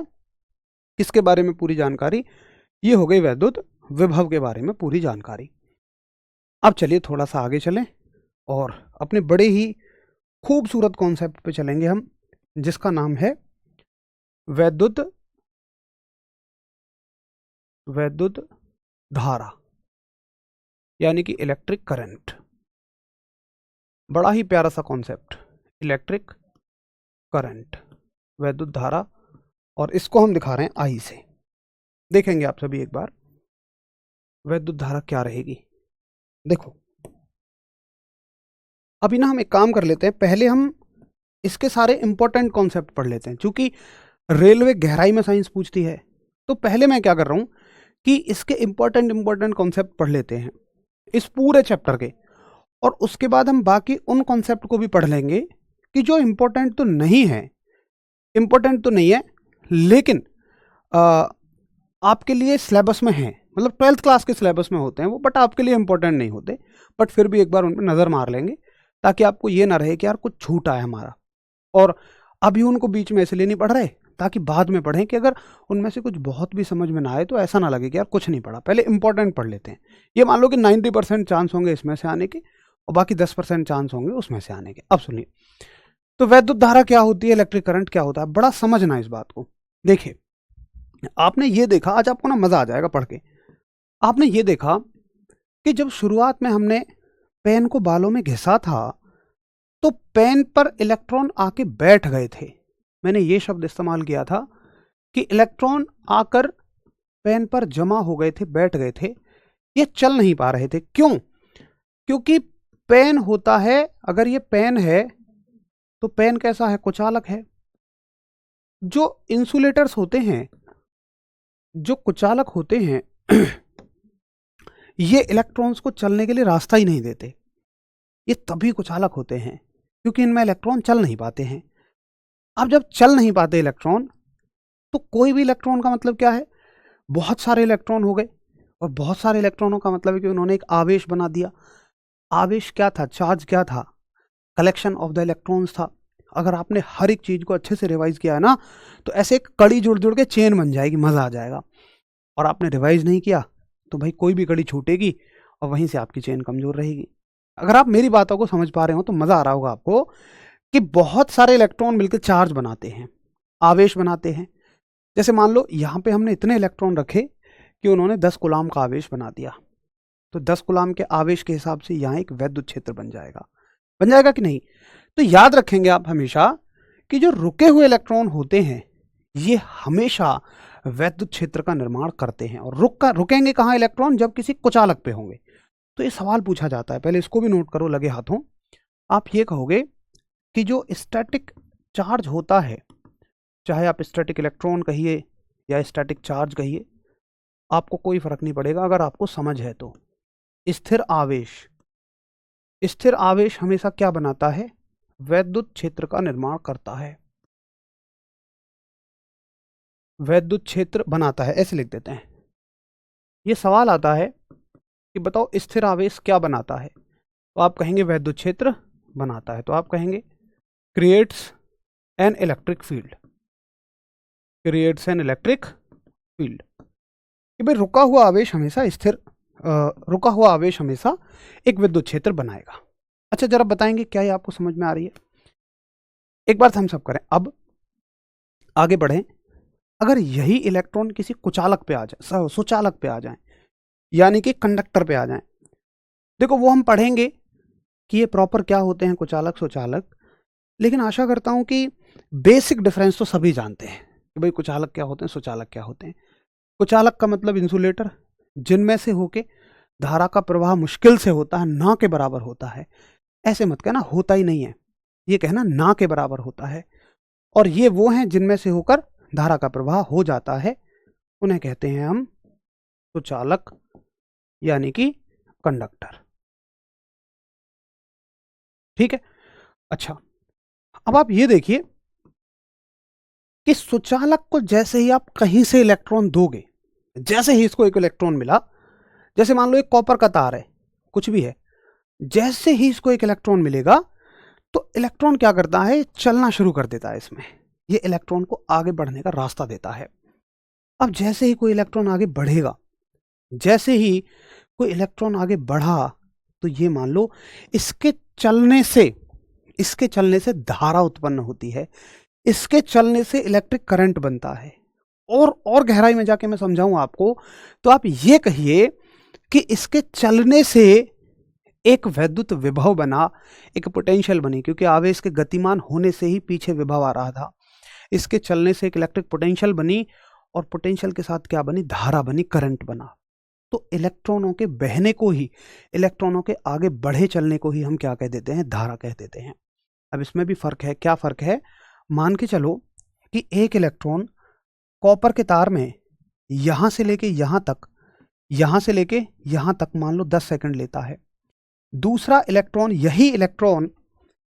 किसके बारे में पूरी जानकारी? ये हो गई वैद्युत विभव के बारे में पूरी जानकारी। अब चलिए थोड़ा सा आगे चलें और अपने बड़े ही खूबसूरत कॉन्सेप्ट पे चलेंगे हम, जिसका नाम है वैद्युत धारा, यानी कि इलेक्ट्रिक करंट। बड़ा ही प्यारा सा कॉन्सेप्ट, इलेक्ट्रिक करंट, वैद्युत धारा। और इसको हम दिखा रहे हैं आई से। देखेंगे आप सभी एक बार वैद्युत धारा क्या रहेगी। देखो, अभी ना हम एक काम कर लेते हैं, पहले हम इसके सारे इंपॉर्टेंट कॉन्सेप्ट पढ़ लेते हैं। क्योंकि रेलवे गहराई में साइंस पूछती है, तो पहले मैं क्या कर रहा हूं कि इसके इंपॉर्टेंट कॉन्सेप्ट पढ़ लेते हैं इस पूरे चैप्टर के, और उसके बाद हम बाकी उन कॉन्सेप्ट को भी पढ़ लेंगे कि जो इंपॉर्टेंट तो नहीं है लेकिन आपके लिए सिलेबस में है, मतलब 12th क्लास के सिलेबस में होते हैं वो, बट आपके लिए इंपॉर्टेंट नहीं होते, बट फिर भी एक बार उन पर नज़र मार लेंगे ताकि आपको ये ना रहे कि यार कुछ छूटा है हमारा। और अभी उनको बीच में इसलिए नहीं पढ़ रहे ताकि बाद में पढ़ें कि अगर उनमें से कुछ बहुत भी समझ में ना आए तो ऐसा ना लगे कि यार कुछ नहीं पढ़ा, पहले इंपॉर्टेंट पढ़ लेते हैं। ये मान लो कि 90% चांस होंगे इसमें से आने के और बाकी 10% चांस होंगे उसमें से आने के। अब सुनिए, तो वैद्युत धारा क्या होती है, इलेक्ट्रिक करंट क्या होता है, बड़ा समझना इस बात को। देखिए, आपने ये देखा, आज आपको ना मजा आ जाएगा पढ़ के। आपने ये देखा कि जब शुरुआत में हमने पेन को बालों में घिसा था तो पेन पर इलेक्ट्रॉन आके बैठ गए थे। मैंने ये शब्द इस्तेमाल किया था कि इलेक्ट्रॉन आकर पेन पर जमा हो गए थे, बैठ गए थे, ये चल नहीं पा रहे थे। क्यों? क्योंकि पेन होता है, अगर ये पेन है तो पेन कैसा है, कुचालक है। जो इंसुलेटर्स होते हैं, जो कुचालक होते हैं ये इलेक्ट्रॉन्स को चलने के लिए रास्ता ही नहीं देते। ये तभी कुचालक होते हैं क्योंकि इनमें इलेक्ट्रॉन चल नहीं पाते हैं। अब जब चल नहीं पाते इलेक्ट्रॉन, तो कोई भी इलेक्ट्रॉन का मतलब क्या है, बहुत सारे इलेक्ट्रॉन हो गए। और बहुत सारे इलेक्ट्रॉनों का मतलब है कि उन्होंने एक आवेश बना दिया। आवेश क्या था, चार्ज क्या था, कलेक्शन ऑफ द इलेक्ट्रॉन्स था। अगर आपने हर एक चीज को अच्छे से रिवाइज किया है ना, तो ऐसे एक कड़ी जुड़ जुड़ के चेन बन जाएगी, मजा आ जाएगा। और आपने रिवाइज नहीं किया तो भाई कोई भी कड़ी छूटेगी और वहीं से आपकी चेन कमजोर रहेगी। अगर आप मेरी बातों को समझ पा रहे हो तो मजा आ रहा होगा आपको कि बहुत सारे इलेक्ट्रॉन मिलकर चार्ज बनाते हैं, आवेश बनाते हैं। जैसे मान लो यहाँ पे हमने इतने इलेक्ट्रॉन रखे कि उन्होंने 10 कूलाम का आवेश बना दिया, तो 10 कूलाम के आवेश के हिसाब से यहाँ एक वैद्युत क्षेत्र बन जाएगा कि नहीं। तो याद रखेंगे आप हमेशा कि जो रुके हुए इलेक्ट्रॉन होते हैं ये हमेशा वैद्युत क्षेत्र का निर्माण करते हैं। और रुकेंगे कहाँ इलेक्ट्रॉन, जब किसी कुचालक पे होंगे। तो ये सवाल पूछा जाता है, पहले इसको भी नोट करो लगे हाथों। आप ये कहोगे कि जो स्टैटिक चार्ज होता है, चाहे आप स्टैटिक इलेक्ट्रॉन कहिए या स्टैटिक चार्ज कहिए, आपको कोई फर्क नहीं पड़ेगा अगर आपको समझ है तो। स्थिर आवेश हमेशा क्या बनाता है, वैद्युत क्षेत्र का निर्माण करता है, वैद्युत क्षेत्र बनाता है, ऐसे लिख देते हैं। ये सवाल आता है कि बताओ स्थिर आवेश क्या बनाता है, तो आप कहेंगे वैद्युत क्षेत्र बनाता है। तो आप कहेंगे creates an electric field, creates an electric field. कि भाई रुका हुआ आवेश हमेशा एक विद्युत क्षेत्र बनाएगा। अच्छा, जरा बताएंगे क्या ये आपको समझ में आ रही है? एक बार हम सब करें, अब आगे बढ़ें। अगर यही इलेक्ट्रॉन किसी कुचालक पे आ जाए, सुचालक पे आ जाए, यानी कि कंडक्टर पे आ जाए, देखो वो हम पढ़ेंगे कि ये प्रॉपर क्या होते हैं, कुचालक सुचालक। लेकिन आशा करता हूं कि बेसिक डिफरेंस तो सभी जानते हैं कि भाई कुचालक क्या होते हैं, सुचालक क्या होते हैं। कुचालक का मतलब इंसुलेटर, जिनमें से होके धारा का प्रवाह मुश्किल से होता है, ना के बराबर होता है। ऐसे मत कहना होता ही नहीं है, ये कहना ना के बराबर होता है। और ये वो हैं जिनमें से होकर धारा का प्रवाह हो जाता है, उन्हें कहते हैं हम सुचालक यानी कि कंडक्टर। ठीक है। अच्छा, अब आप ये देखिए कि सुचालक को जैसे ही आप कहीं से इलेक्ट्रॉन दोगे, जैसे ही इसको एक इलेक्ट्रॉन मिला, जैसे मान लो एक कॉपर का तार है, कुछ भी है, जैसे ही इसको एक इलेक्ट्रॉन मिलेगा तो इलेक्ट्रॉन क्या करता है, चलना शुरू कर देता है इसमें। ये इलेक्ट्रॉन को आगे बढ़ने का रास्ता देता है। अब जैसे ही कोई इलेक्ट्रॉन आगे बढ़ेगा, जैसे ही कोई इलेक्ट्रॉन आगे बढ़ा, तो ये मान लो इसके चलने से धारा उत्पन्न होती है, इसके चलने से इलेक्ट्रिक करंट बनता है। और गहराई में जाके मैं समझाऊं आपको, तो आप ये कहिए कि इसके चलने से एक वैद्युत विभव बना, एक पोटेंशियल बनी, क्योंकि आवेश के गतिमान होने से ही पीछे विभव आ रहा था। इसके चलने से एक इलेक्ट्रिक पोटेंशियल बनी और पोटेंशियल के साथ क्या बनी, धारा बनी, करंट बना। तो इलेक्ट्रॉनों के बहने को ही, इलेक्ट्रॉनों के आगे बढ़े चलने को ही हम क्या कह देते हैं, धारा कह देते हैं। अब इसमें भी फर्क है। क्या फर्क है? मान के चलो कि एक इलेक्ट्रॉन कॉपर के तार में यहां से लेके यहां तक मान लो 10 सेकंड लेता है। दूसरा इलेक्ट्रॉन, यही इलेक्ट्रॉन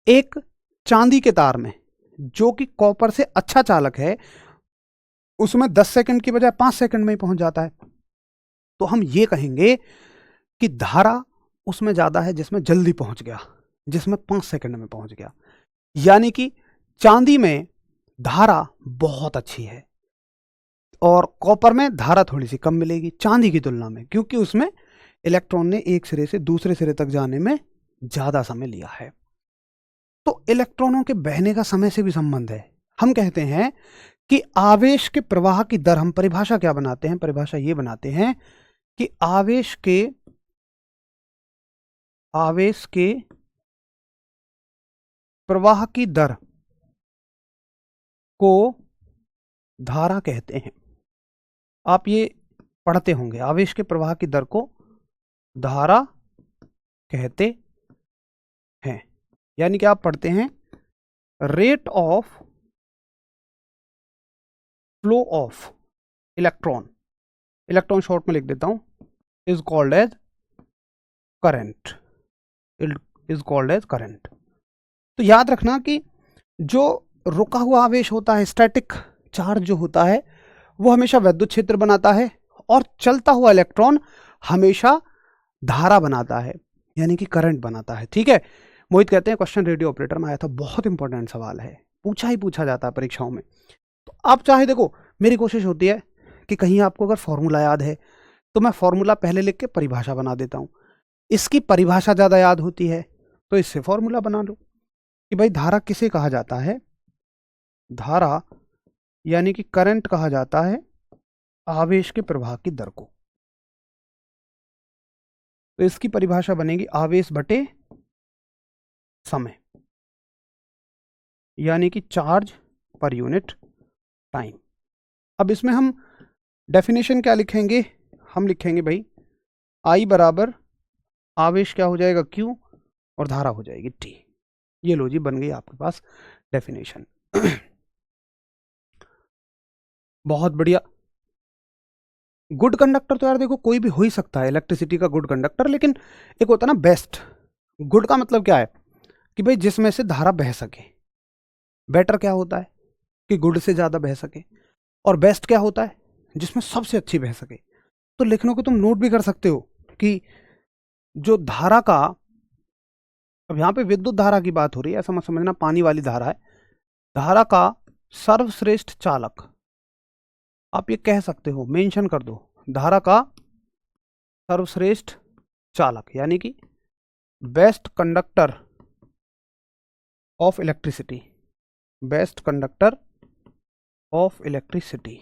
एक चांदी के तार में, जो कि कॉपर से अच्छा चालक है, उसमें 10 सेकंड की बजाय 5 सेकंड में ही पहुंच जाता है। तो हम ये कहेंगे कि धारा उसमें ज्यादा है जिसमें जल्दी पहुंच गया, जिसमें 5 सेकंड में पहुंच गया। यानी कि चांदी में धारा बहुत अच्छी है और कॉपर में धारा थोड़ी सी कम मिलेगी चांदी की तुलना में, क्योंकि उसमें इलेक्ट्रॉन ने एक सिरे से दूसरे सिरे तक जाने में ज्यादा समय लिया है। तो इलेक्ट्रॉनों के बहने का समय से भी संबंध है। हम कहते हैं कि आवेश के प्रवाह की दर, हम परिभाषा क्या बनाते हैं, परिभाषा ये बनाते हैं कि आवेश के प्रवाह की दर को धारा कहते हैं। आप ये पढ़ते होंगे, आवेश के प्रवाह की दर को धारा कहते हैं। यानी कि आप पढ़ते हैं rate of flow of electron, electron short में लिख देता हूं, is called as current, is called as current. तो याद रखना कि जो रुका हुआ आवेश होता है, स्टैटिक चार्ज जो होता है, वो हमेशा विद्युत क्षेत्र बनाता है और चलता हुआ इलेक्ट्रॉन हमेशा धारा बनाता है, यानी कि करंट बनाता है। ठीक है, मोहित कहते हैं क्वेश्चन रेडियो ऑपरेटर में आया था, बहुत इंपॉर्टेंट सवाल है, पूछा जाता है परीक्षाओं में। तो आप चाहे देखो, मेरी कोशिश होती है कि कहीं आपको अगर फॉर्मूला याद है तो मैं फॉर्मूला पहले लिख के परिभाषा बना देता हूं। इसकी परिभाषा ज्यादा याद होती है तो इससे फॉर्मूला बना लो कि भाई धारा किसे कहा जाता है, धारा यानी कि करंट कहा जाता है आवेश के प्रवाह की दर को। तो इसकी परिभाषा बनेगी आवेश बटे समय, यानी कि चार्ज पर यूनिट टाइम। अब इसमें हम डेफिनेशन क्या लिखेंगे, हम लिखेंगे भाई I बराबर आवेश क्या हो जाएगा Q और धारा हो जाएगी T। ये लो जी, बन गई आपके पास डेफिनेशन। बहुत बढ़िया। गुड कंडक्टर तो यार देखो कोई भी हो ही सकता है, इलेक्ट्रिसिटी का गुड कंडक्टर, लेकिन एक होता है ना बेस्ट। गुड का मतलब क्या है कि भाई जिसमें से धारा बह सके। बेटर क्या होता है कि गुड से ज्यादा बह सके, और बेस्ट क्या होता है जिसमें सबसे अच्छी बह सके। तो लिखने को तुम नोट भी कर सकते हो कि जो धारा का, अब यहां पे विद्युत धारा की बात हो रही है, ऐसा मत समझना पानी वाली धारा है, धारा का सर्वश्रेष्ठ चालक, आप ये कह सकते हो, मेंशन कर दो, धारा का सर्वश्रेष्ठ चालक, यानी कि best conductor of electricity, best conductor of electricity.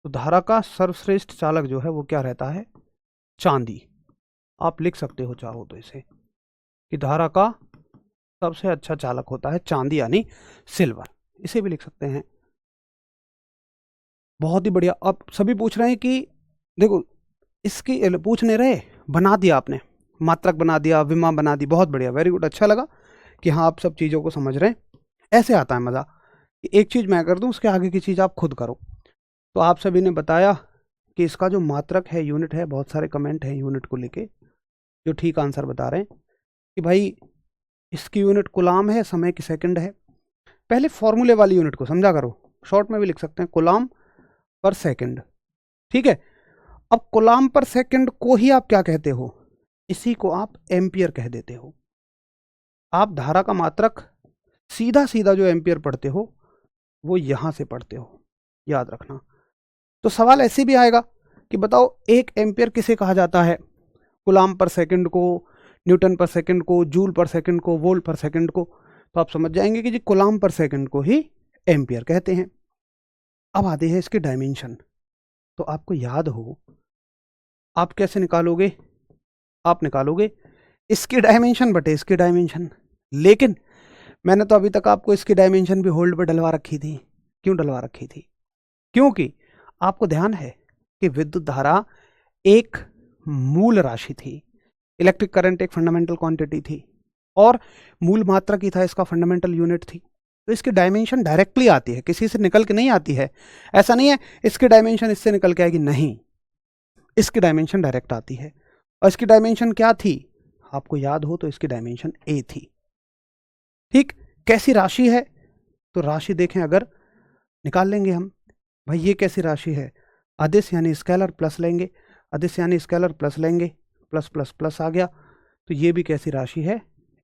तो धारा का सर्वश्रेष्ठ चालक जो है वो क्या रहता है, चांदी। आप लिख सकते हो चाहो तो इसे कि धारा का सबसे अच्छा चालक होता है चांदी, यानी सिल्वर, इसे भी लिख सकते हैं। बहुत ही बढ़िया। अब सभी पूछ रहे हैं कि देखो, इसकी पूछ नहीं रहे, बना दिया आपने, मात्रक बना दिया, विमा बना दी, बहुत बढ़िया, वेरी गुड। अच्छा लगा कि हाँ आप सब चीज़ों को समझ रहे हैं। ऐसे आता है मज़ा कि एक चीज़ मैं कर दूं, उसके आगे की चीज़ आप खुद करो। तो आप सभी ने बताया कि इसका जो मात्रक है यूनिट है, बहुत सारे कमेंट हैं यूनिट को लेके जो ठीक आंसर बता रहे हैं कि भाई इसकी यूनिट कुलाम है, समय की सेकंड है। पहले फॉर्मूले वाली यूनिट को समझा करो, शॉर्ट में भी लिख सकते हैं कुलाम पर सेकंड। ठीक है, अब कुलाम पर सेकंड को ही आप क्या कहते हो, इसी को आप एम्पियर कह देते हो। आप धारा का मात्रक सीधा सीधा जो एम्पियर पढ़ते हो वो यहां से पढ़ते हो, याद रखना। तो सवाल ऐसे भी आएगा कि बताओ 1 एम्पियर किसे कहा जाता है, कुलाम पर सेकंड को, न्यूटन पर सेकंड को, जूल पर सेकंड को, वोल्ट पर सेकंड को। तो आप समझ जाएंगे कि जी कुलाम पर सेकंड को ही एम्पियर कहते हैं। अब आते हैं इसके डायमेंशन। तो आपको याद हो, आप कैसे निकालोगे, आप निकालोगे इसकी डायमेंशन बटे इसकी डायमेंशन। लेकिन मैंने तो अभी तक आपको इसकी डायमेंशन भी होल्ड पर डलवा रखी थी। क्यों डलवा रखी थी, क्योंकि आपको ध्यान है कि विद्युत धारा एक मूल राशि थी, इलेक्ट्रिक करंट एक फंडामेंटल क्वांटिटी थी, और मूल मात्रक ही था, इसका फंडामेंटल यूनिट थी। तो इसकी डायमेंशन डायरेक्टली आती है, किसी से निकल के नहीं आती है। ऐसा नहीं है इसकी डायमेंशन इससे निकल के आएगी, नहीं, इसकी डायमेंशन डायरेक्ट आती है। और इसकी डायमेंशन क्या थी, आपको याद हो तो इसकी डायमेंशन ए थी। ठीक, कैसी राशि है, तो राशि देखें अगर निकाल लेंगे हम, भाई ये कैसी राशि है, अदिश यानी स्केलर प्लस लेंगे, अदिश यानी स्केलर प्लस लेंगे प्लस प्लस प्लस आ गया, तो ये भी कैसी राशि है,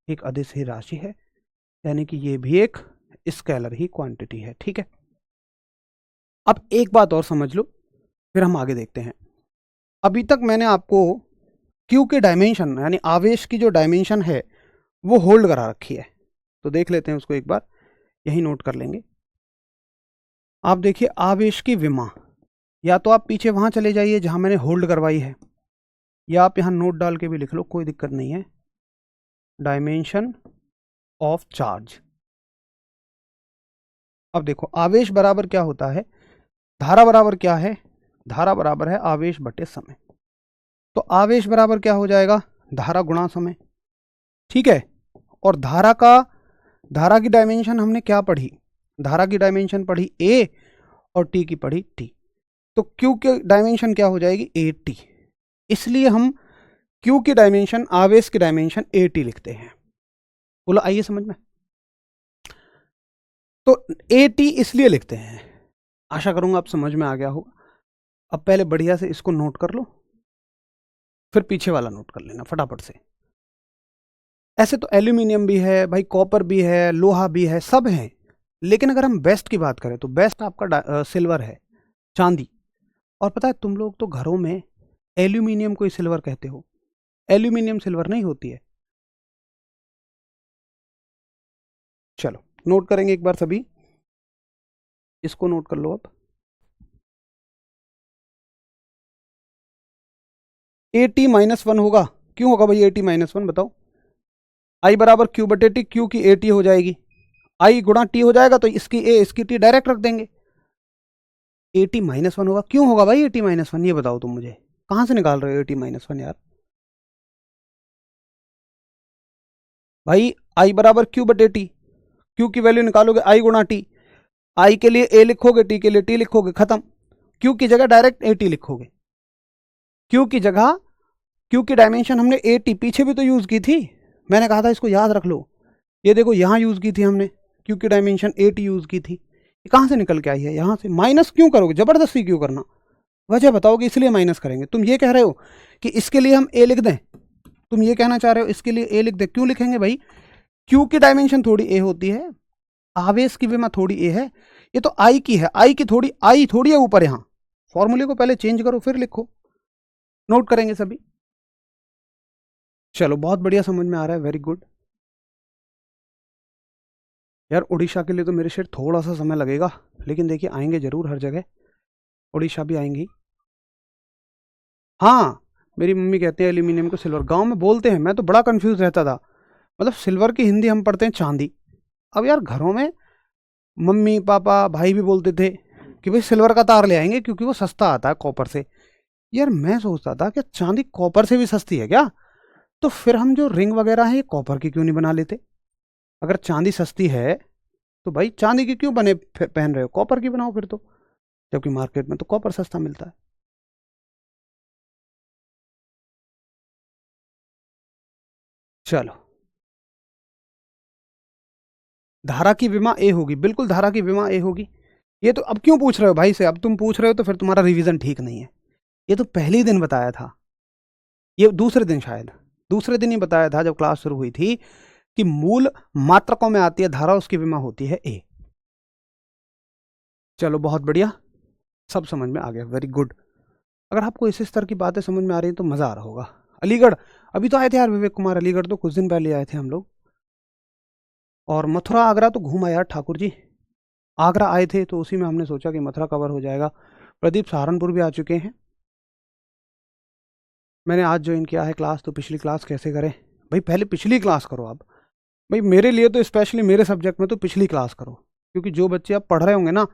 एक अदिश राशि है, यानी कि ये भी एक स्केलर ही क्वांटिटी है। ठीक है, अब एक बात और समझ लो, फिर हम आगे देखते हैं। अभी तक मैंने आपको क्यू के डायमेंशन यानी आवेश की जो डायमेंशन है वो होल्ड करा रखी है, तो देख लेते हैं उसको एक बार, यही नोट कर लेंगे। आप देखिए आवेश की विमा, या तो आप पीछे वहां चले जाइए जहां मैंने होल्ड करवाई है, या आप यहां नोट डाल के भी लिख लो, कोई दिक्कत नहीं है। Dimension of charge. अब देखो आवेश बराबर क्या होता है, धारा बराबर क्या है, धारा बराबर है आवेश बटे समय। तो आवेश बराबर क्या हो जाएगा, धारा गुणा समय। ठीक है, और धारा की डायमेंशन हमने क्या पढ़ी, धारा की डायमेंशन पढ़ी ए और टी की पढ़ी टी, तो क्यू की डायमेंशन क्या हो जाएगी, ए टी। इसलिए हम क्यू की डायमेंशन, आवेश की डायमेंशन ए टी लिखते हैं। बोलो आइए समझ में, तो ए टी इसलिए लिखते हैं, आशा करूंगा आप समझ में आ गया होगा। अब पहले बढ़िया से इसको नोट कर लो, फिर पीछे वाला नोट कर लेना फटाफट से। ऐसे तो एल्यूमिनियम भी है भाई, कॉपर भी है, लोहा भी है, सब है, लेकिन अगर हम बेस्ट की बात करें तो बेस्ट आपका सिल्वर है, चांदी। और पता है तुम लोग तो घरों में एल्यूमिनियम को ही सिल्वर कहते हो, एल्यूमिनियम सिल्वर नहीं होती है। चलो नोट करेंगे एक बार सभी, इसको नोट कर लो। अब ए टी माइनस वन होगा, क्यों होगा भाई ए टी माइनस वन, बताओ। आई बराबर क्यू बटे टी, क्यू की ए टी हो जाएगी, आई गुणा टी हो जाएगा, तो इसकी ए इसकी टी डायरेक्ट रख देंगे, ए टी माइनस वन होगा। क्यों होगा भाई ए टी माइनस वन, ये बताओ तुम मुझे, कहां से निकाल रहे हो ए टी माइनस वन यार। भाई आई बराबर क्यू बटे टी, क्यू की वैल्यू निकालोगे आई गुणा टी, आई के लिए ए लिखोगे, टी के लिए टी लिखोगे, खत्म। क्यू की जगह डायरेक्ट ए टी लिखोगे, क्यू की जगह, क्यू की डायमेंशन हमने ए टी पीछे भी तो यूज की थी, मैंने कहा था इसको याद रख लो। ये देखो यहां यूज की थी हमने, क्यू की डायमेंशन ए टी यूज की थी, ये कहां से निकल के आई है, यहां से। माइनस क्यों करोगे, जबरदस्ती क्यों करना, वजह बताओगे, इसलिए माइनस करेंगे। तुम ये कह रहे हो कि इसके लिए हम ए लिख दें, तुम ये कहना चाह रहे हो इसके लिए ए लिख दें, क्यों लिखेंगे भाई, क्यू की डायमेंशन थोड़ी ए होती है, आवेश की विमा थोड़ी ए है, ये तो आई की है, आई की थोड़ी, आई थोड़ी है ऊपर, यहां फॉर्मूले को पहले चेंज करो फिर लिखो। नोट करेंगे सभी, चलो बहुत बढ़िया समझ में आ रहा है, वेरी गुड। यार उड़ीसा के लिए तो मेरे शेर थोड़ा सा समय लगेगा, लेकिन देखिए आएंगे जरूर, हर जगह उड़ीसा भी आएंगी। हाँ मेरी मम्मी कहते हैं एल्यूमिनियम को सिल्वर, गांव में बोलते हैं, मैं तो बड़ा कंफ्यूज रहता था, मतलब सिल्वर की हिंदी हम पढ़ते हैं चांदी। अब यार घरों में मम्मी पापा भाई भी बोलते थे कि भाई सिल्वर का तार ले आएंगे क्योंकि वो सस्ता आता है कॉपर से। यार मैं सोचता था कि चांदी कॉपर से भी सस्ती है क्या, तो फिर हम जो रिंग वगैरह हैं ये कॉपर की क्यों नहीं बना लेते। अगर चांदी सस्ती है तो भाई चांदी की क्यों बने पहन रहे हो, कॉपर की बनाओ फिर तो, जबकि मार्केट में तो कॉपर सस्ता मिलता है। चलो धारा की विमा ए होगी, बिल्कुल धारा की विमा ए होगी। ये तो अब क्यों पूछ रहे हो भाई से, अब तुम पूछ रहे हो तो फिर तुम्हारा रिवीजन ठीक नहीं है। ये तो पहले ही दिन बताया था, ये दूसरे दिन, शायद दूसरे दिन ही बताया था जब क्लास शुरू हुई थी, कि मूल मात्रकों में आती है धारा, उसकी विमा होती है ए। चलो बहुत बढ़िया, सब समझ में आ गया, वेरी गुड। अगर आपको इस स्तर की बातें समझ में आ रही हैं तो मज़ा आ रहा होगा। अलीगढ़ अभी तो आए थे यार, विवेक कुमार अलीगढ़ तो कुछ दिन पहले आए थे हम लोग, और मथुरा आगरा तो घूम आया यार ठाकुर जी। आगरा आए थे तो उसी में हमने सोचा कि मथुरा कवर हो जाएगा। प्रदीप सहारनपुर भी आ चुके हैं। मैंने आज ज्वाइन किया है क्लास, तो पिछली क्लास कैसे करें भाई, पहले पिछली क्लास करो आप भाई, मेरे लिए तो स्पेशली मेरे सब्जेक्ट में तो पिछली क्लास करो, क्योंकि जो बच्चे आप पढ़ रहे होंगे ना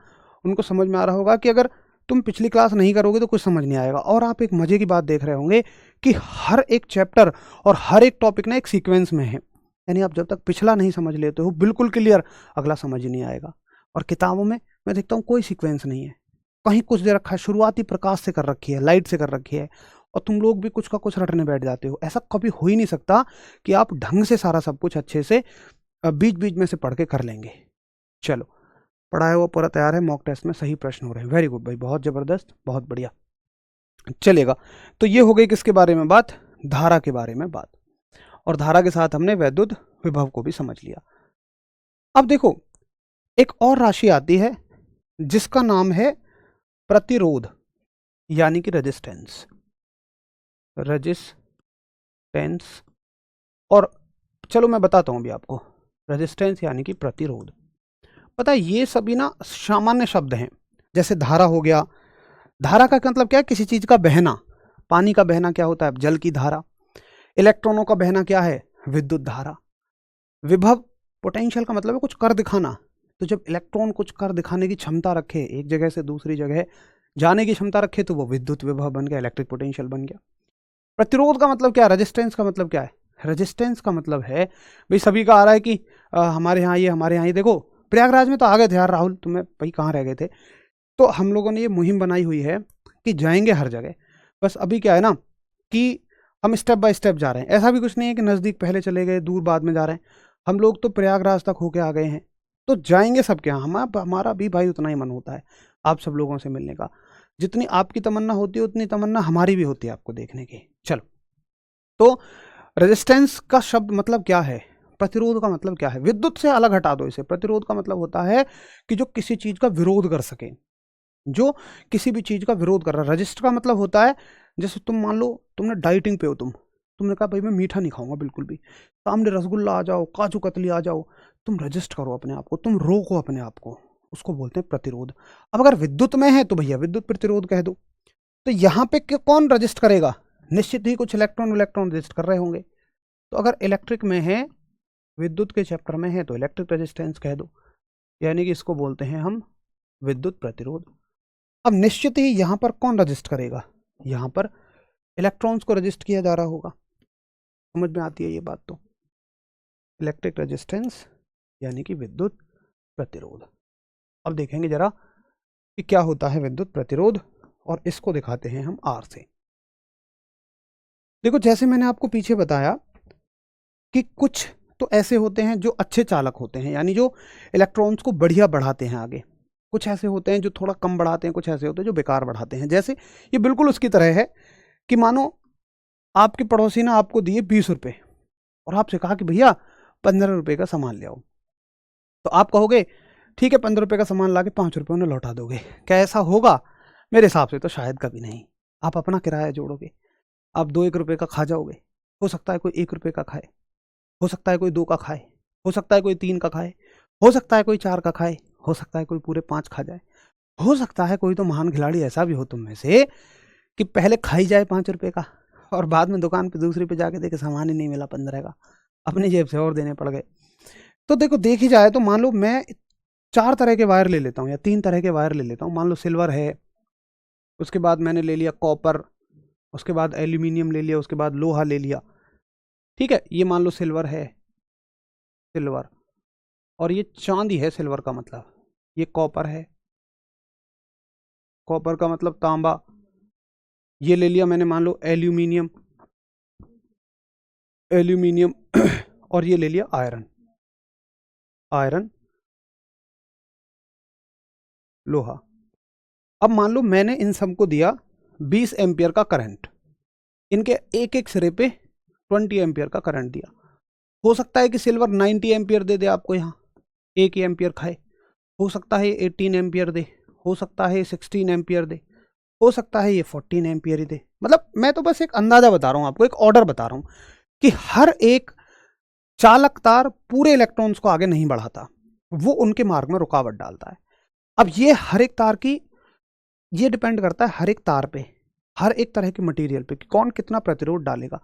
उनको समझ में आ रहा होगा कि अगर तुम पिछली क्लास नहीं करोगे तो कुछ समझ नहीं आएगा। और आप एक मजे की बात देख रहे होंगे कि हर एक चैप्टर और हर एक टॉपिक ना एक सीक्वेंस में है, यानी आप जब तक पिछला नहीं समझ लेते हो बिल्कुल क्लियर, अगला समझ ही नहीं आएगा। और किताबों में मैं देखता हूँ कोई सीक्वेंस नहीं है, कहीं कुछ दे रखा है, शुरुआती प्रकाश से कर रखी है, लाइट से कर रखी है, और तुम लोग भी कुछ का कुछ रटने बैठ जाते हो। ऐसा कभी हो ही नहीं सकता कि आप ढंग से सारा सब कुछ अच्छे से बीच बीच में से पढ़ के कर लेंगे। चलो पढ़ाया हुआ पूरा तैयार है, मॉक टेस्ट में सही प्रश्न हो रहे हैं, वेरी गुड भाई, बहुत ज़बरदस्त, बहुत बढ़िया, चलेगा। तो ये हो गई किसके बारे में बात, धारा के बारे में बात, और धारा के साथ हमने वैद्युत विभव को भी समझ लिया। अब देखो एक और राशि आती है जिसका नाम है प्रतिरोध, यानी कि रेजिस्टेंस। रेजिस्टेंस, और चलो मैं बताता हूं अभी आपको, रेजिस्टेंस यानी कि प्रतिरोध। पता है ये सभी ना सामान्य शब्द हैं। जैसे धारा हो गया, धारा का मतलब क्या है? किसी चीज का बहना। पानी का बहना क्या होता है? जल की धारा। इलेक्ट्रॉनों का बहना क्या है? विद्युत धारा। विभव, पोटेंशियल का मतलब है कुछ कर दिखाना। तो जब इलेक्ट्रॉन कुछ कर दिखाने की क्षमता रखे, एक जगह से दूसरी जगह जाने की क्षमता रखे, तो वो विद्युत विभव बन गया, इलेक्ट्रिक पोटेंशियल बन गया। प्रतिरोध का मतलब क्या है? रेजिस्टेंस का मतलब क्या है? रेजिस्टेंस का मतलब है भाई सभी का आ रहा है कि हमारे यहाँ ये, हमारे यहाँ ये। देखो प्रयागराज में तो आ गए थे यार राहुल, तुम्हें भाई कहाँ रह गए थे? तो हम लोगों ने ये मुहिम बनाई हुई है कि जाएंगे हर जगह। बस अभी क्या है ना कि हम स्टेप बाय स्टेप जा रहे हैं। ऐसा भी कुछ नहीं है कि नज़दीक पहले चले गए, दूर बाद में जा रहे हैं। हम लोग तो प्रयागराज तक होके आ गए हैं, तो जाएंगे सबके यहाँ। हमारा भी भाई उतना ही मन होता है आप सब लोगों से मिलने का। जितनी आपकी तमन्ना होती है उतनी तमन्ना हमारी भी होती है आपको देखने की। चलो, तो रेजिस्टेंस का शब्द मतलब क्या है? प्रतिरोध का मतलब क्या है? विद्युत से अलग हटा दो इसे। प्रतिरोध का मतलब होता है कि जो किसी चीज का विरोध कर सके, जो किसी भी चीज का विरोध कर रहा है। रजिस्ट का मतलब होता है, जैसे तुम मान लो तुमने डाइटिंग पे हो, तुमने कहा भाई मैं मीठा नहीं खाऊंगा बिल्कुल भी, सामने रसगुल्ला आ जाओ, काजू कतली आ जाओ, तुम रजिस्ट करो अपने आप को, तुम रोको अपने आप को, उसको बोलते हैं प्रतिरोध। अब अगर विद्युत में है तो भैया विद्युत प्रतिरोध कह दो। तो यहाँ पे कौन रजिस्ट करेगा? निश्चित ही कुछ इलेक्ट्रॉन रजिस्ट कर रहे होंगे। तो अगर इलेक्ट्रिक में है, विद्युत के चैप्टर में है, तो इलेक्ट्रिक रेजिस्टेंस कह दो, यानी कि इसको बोलते हैं हम विद्युत प्रतिरोध। अब निश्चित ही यहां पर कौन रजिस्ट करेगा? यहां पर इलेक्ट्रॉन्स को रजिस्ट किया जा रहा होगा। समझ में आती है ये बात? तो इलेक्ट्रिक रेजिस्टेंस यानी कि विद्युत प्रतिरोध। अब देखेंगे जरा कि क्या होता है विद्युत प्रतिरोध, और इसको दिखाते हैं हम आर से। देखो जैसे मैंने आपको पीछे बताया कि कुछ तो ऐसे होते हैं जो अच्छे चालक होते हैं, यानी जो इलेक्ट्रॉन्स को बढ़िया बढ़ाते हैं आगे। कुछ ऐसे होते हैं जो थोड़ा कम बढ़ाते हैं, कुछ ऐसे होते हैं जो बेकार बढ़ाते हैं। जैसे ये बिल्कुल उसकी तरह है कि मानो आपके पड़ोसी ने आपको दिए 20 रुपये और आपसे कहा कि भैया 15 रुपये का सामान ले आओ। तो आप कहोगे ठीक है, 15 रुपये का सामान ला के 5 रुपये उन्हें लौटा दोगे। क्या ऐसा होगा? मेरे हिसाब से तो शायद कभी नहीं। आप अपना किराया जोड़ोगे, आप 2-1 रुपये का खा जाओगे। हो सकता है कोई 1 रुपये का खाए, हो सकता है कोई 2 का खाए, हो सकता है कोई 3 का खाए, हो सकता है कोई 4 का खाए, हो सकता है कोई पूरे 5 खा जाए, हो सकता है कोई तो महान खिलाड़ी ऐसा भी हो तुम में से कि पहले खाई जाए 5 रुपये का, और बाद में दुकान पे दूसरी पे जाके देखे सामान ही नहीं मिला 15 का, अपनी जेब से और देने पड़ गए। तो देखो देखी जाए तो मान लो मैं 4 तरह के वायर ले लेता हूँ या 3 तरह के वायर ले लेता हूँ। मान लो सिल्वर है, उसके बाद मैंने ले लिया कॉपर, उसके बाद एल्यूमिनियम ले लिया, उसके बाद लोहा ले लिया। ठीक है, ये मान लो सिल्वर है, सिल्वर, और ये चांदी है सिल्वर का मतलब। ये कॉपर है, कॉपर का मतलब तांबा। ये ले लिया मैंने मान लो एल्यूमिनियम, एल्यूमिनियम और ये ले लिया आयरन, आयरन, लोहा। अब मान लो मैंने इन सबको दिया 20 एम्पियर का करंट, इनके एक एक सिरे पे 20 एम्पियर का करंट दिया। हो सकता है कि सिल्वर 90 एम्पियर दे दे आपको, यहाँ 1 एम्पियर खाए। हो सकता है 18 एम्पियर दे, हो सकता है 16 एम्पियर दे, हो सकता है ये 14 एम्पियर ही दे। मतलब मैं तो बस एक अंदाजा बता रहा हूँ आपको, एक ऑर्डर बता रहा हूँ कि हर एक चालक तार पूरे इलेक्ट्रॉन्स को आगे नहीं बढ़ाता, वो उनके मार्ग में रुकावट डालता है। अब ये हर एक तार की, ये डिपेंड करता है हर एक तार पे, हर एक तरह के मटेरियल पे कि कौन कितना प्रतिरोध डालेगा।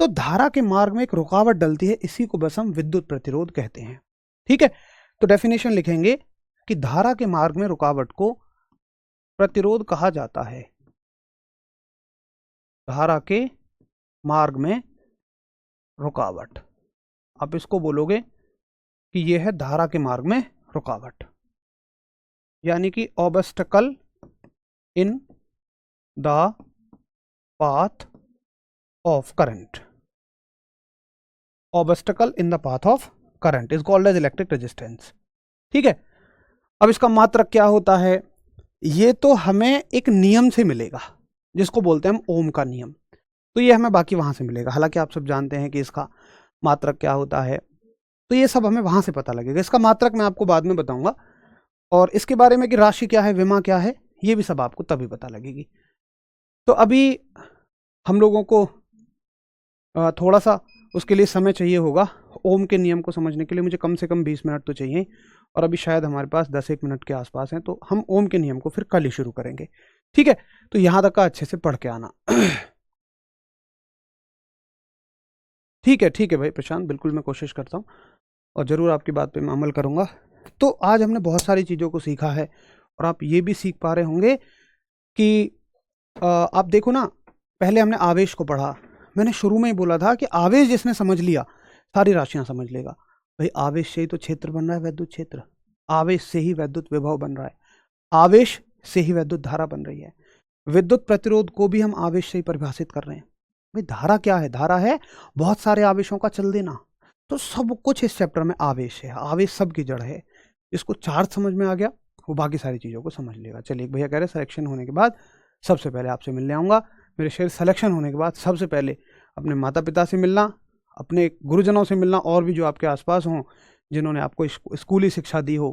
तो धारा के मार्ग में एक रुकावट डलती है, इसी को बस हम विद्युत प्रतिरोध कहते हैं। ठीक है, तो डेफिनेशन लिखेंगे कि धारा के मार्ग में रुकावट को प्रतिरोध कहा जाता है। धारा के मार्ग में रुकावट, आप इसको बोलोगे कि यह है धारा के मार्ग में रुकावट, यानी कि obstacle in the path of current. Obstacle in the path of current is called as electric resistance. ठीक है, अब इसका मात्रक क्या होता है? ये तो हमें एक नियम से मिलेगा जिसको बोलते हैं हम ओम का नियम। तो ये हमें बाकी वहाँ से मिलेगा। हालांकि आप सब जानते हैं कि इसका मात्रक क्या होता है, तो ये सब हमें वहाँ से पता लगेगा। इसका मात्रक मैं आपको बाद में बताऊंगा, और इसके बारे में कि राशि क्या है, विमा क्या है, ये भी सब आपको तभी पता लगेगी। तो अभी हम लोगों को थोड़ा सा उसके लिए समय चाहिए होगा। ओम के नियम को समझने के लिए मुझे कम से कम 20 मिनट तो चाहिए, और अभी शायद हमारे पास 10-1 मिनट के आसपास हैं, तो हम ओम के नियम को फिर कल ही शुरू करेंगे। ठीक है, तो यहाँ तक का अच्छे से पढ़ के आना। ठीक है भाई प्रशांत, बिल्कुल मैं कोशिश करता हूँ और ज़रूर आपकी बात पे मैं अमल करूँगा। तो आज हमने बहुत सारी चीज़ों को सीखा है, और आप ये भी सीख पा रहे होंगे कि आप देखो ना, पहले हमने आवेश को पढ़ा। मैंने शुरू में ही बोला था कि आवेश जिसने समझ लिया सारी राशियां समझ लेगा। भाई आवेश से ही तो क्षेत्र बन रहा है, वैद्युत क्षेत्र। आवेश से ही वैद्युत विभव बन रहा है, आवेश से ही वैद्युत धारा बन रही है। विद्युत प्रतिरोध को भी हम आवेश से ही परिभाषित कर रहे हैं। भाई धारा क्या है? धारा है बहुत सारे आवेशों का चल देना। तो सब कुछ इस चैप्टर में आवेश है, आवेश सब की जड़ है। इसको चार्ज समझ में आ गया, वो बाकी सारी चीज़ों को समझ लेगा। चलिए, भैया कह रहे सिलेक्शन होने के बाद सबसे पहले आपसे मिलने आऊँगा। मेरे शेर सिलेक्शन होने के बाद सबसे पहले अपने माता पिता से मिलना, अपने गुरुजनों से मिलना, और भी जो आपके आसपास हों जिन्होंने आपको स्कूली शिक्षा दी हो,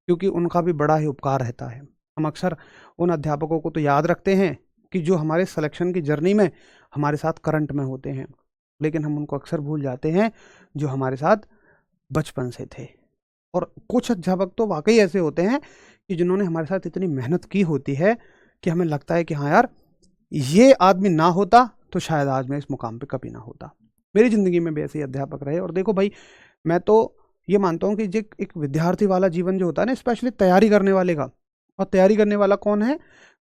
क्योंकि उनका भी बड़ा ही उपकार रहता है। हम अक्सर उन अध्यापकों को तो याद रखते हैं कि जो हमारे सिलेक्शन की जर्नी में हमारे साथ करंट में होते हैं, लेकिन हम उनको अक्सर भूल जाते हैं जो हमारे साथ बचपन से थे। और कुछ अध्यापक तो वाकई ऐसे होते हैं कि जिन्होंने हमारे साथ इतनी मेहनत की होती है कि हमें लगता है कि हाँ यार, ये आदमी ना होता तो शायद आज मैं इस मुकाम पे कभी ना होता। मेरी ज़िंदगी में भी ऐसे ही अध्यापक रहे। और देखो भाई, मैं तो ये मानता हूँ कि जो एक विद्यार्थी वाला जीवन जो होता है ना, स्पेशली तैयारी करने वाले का, और तैयारी करने वाला कौन है?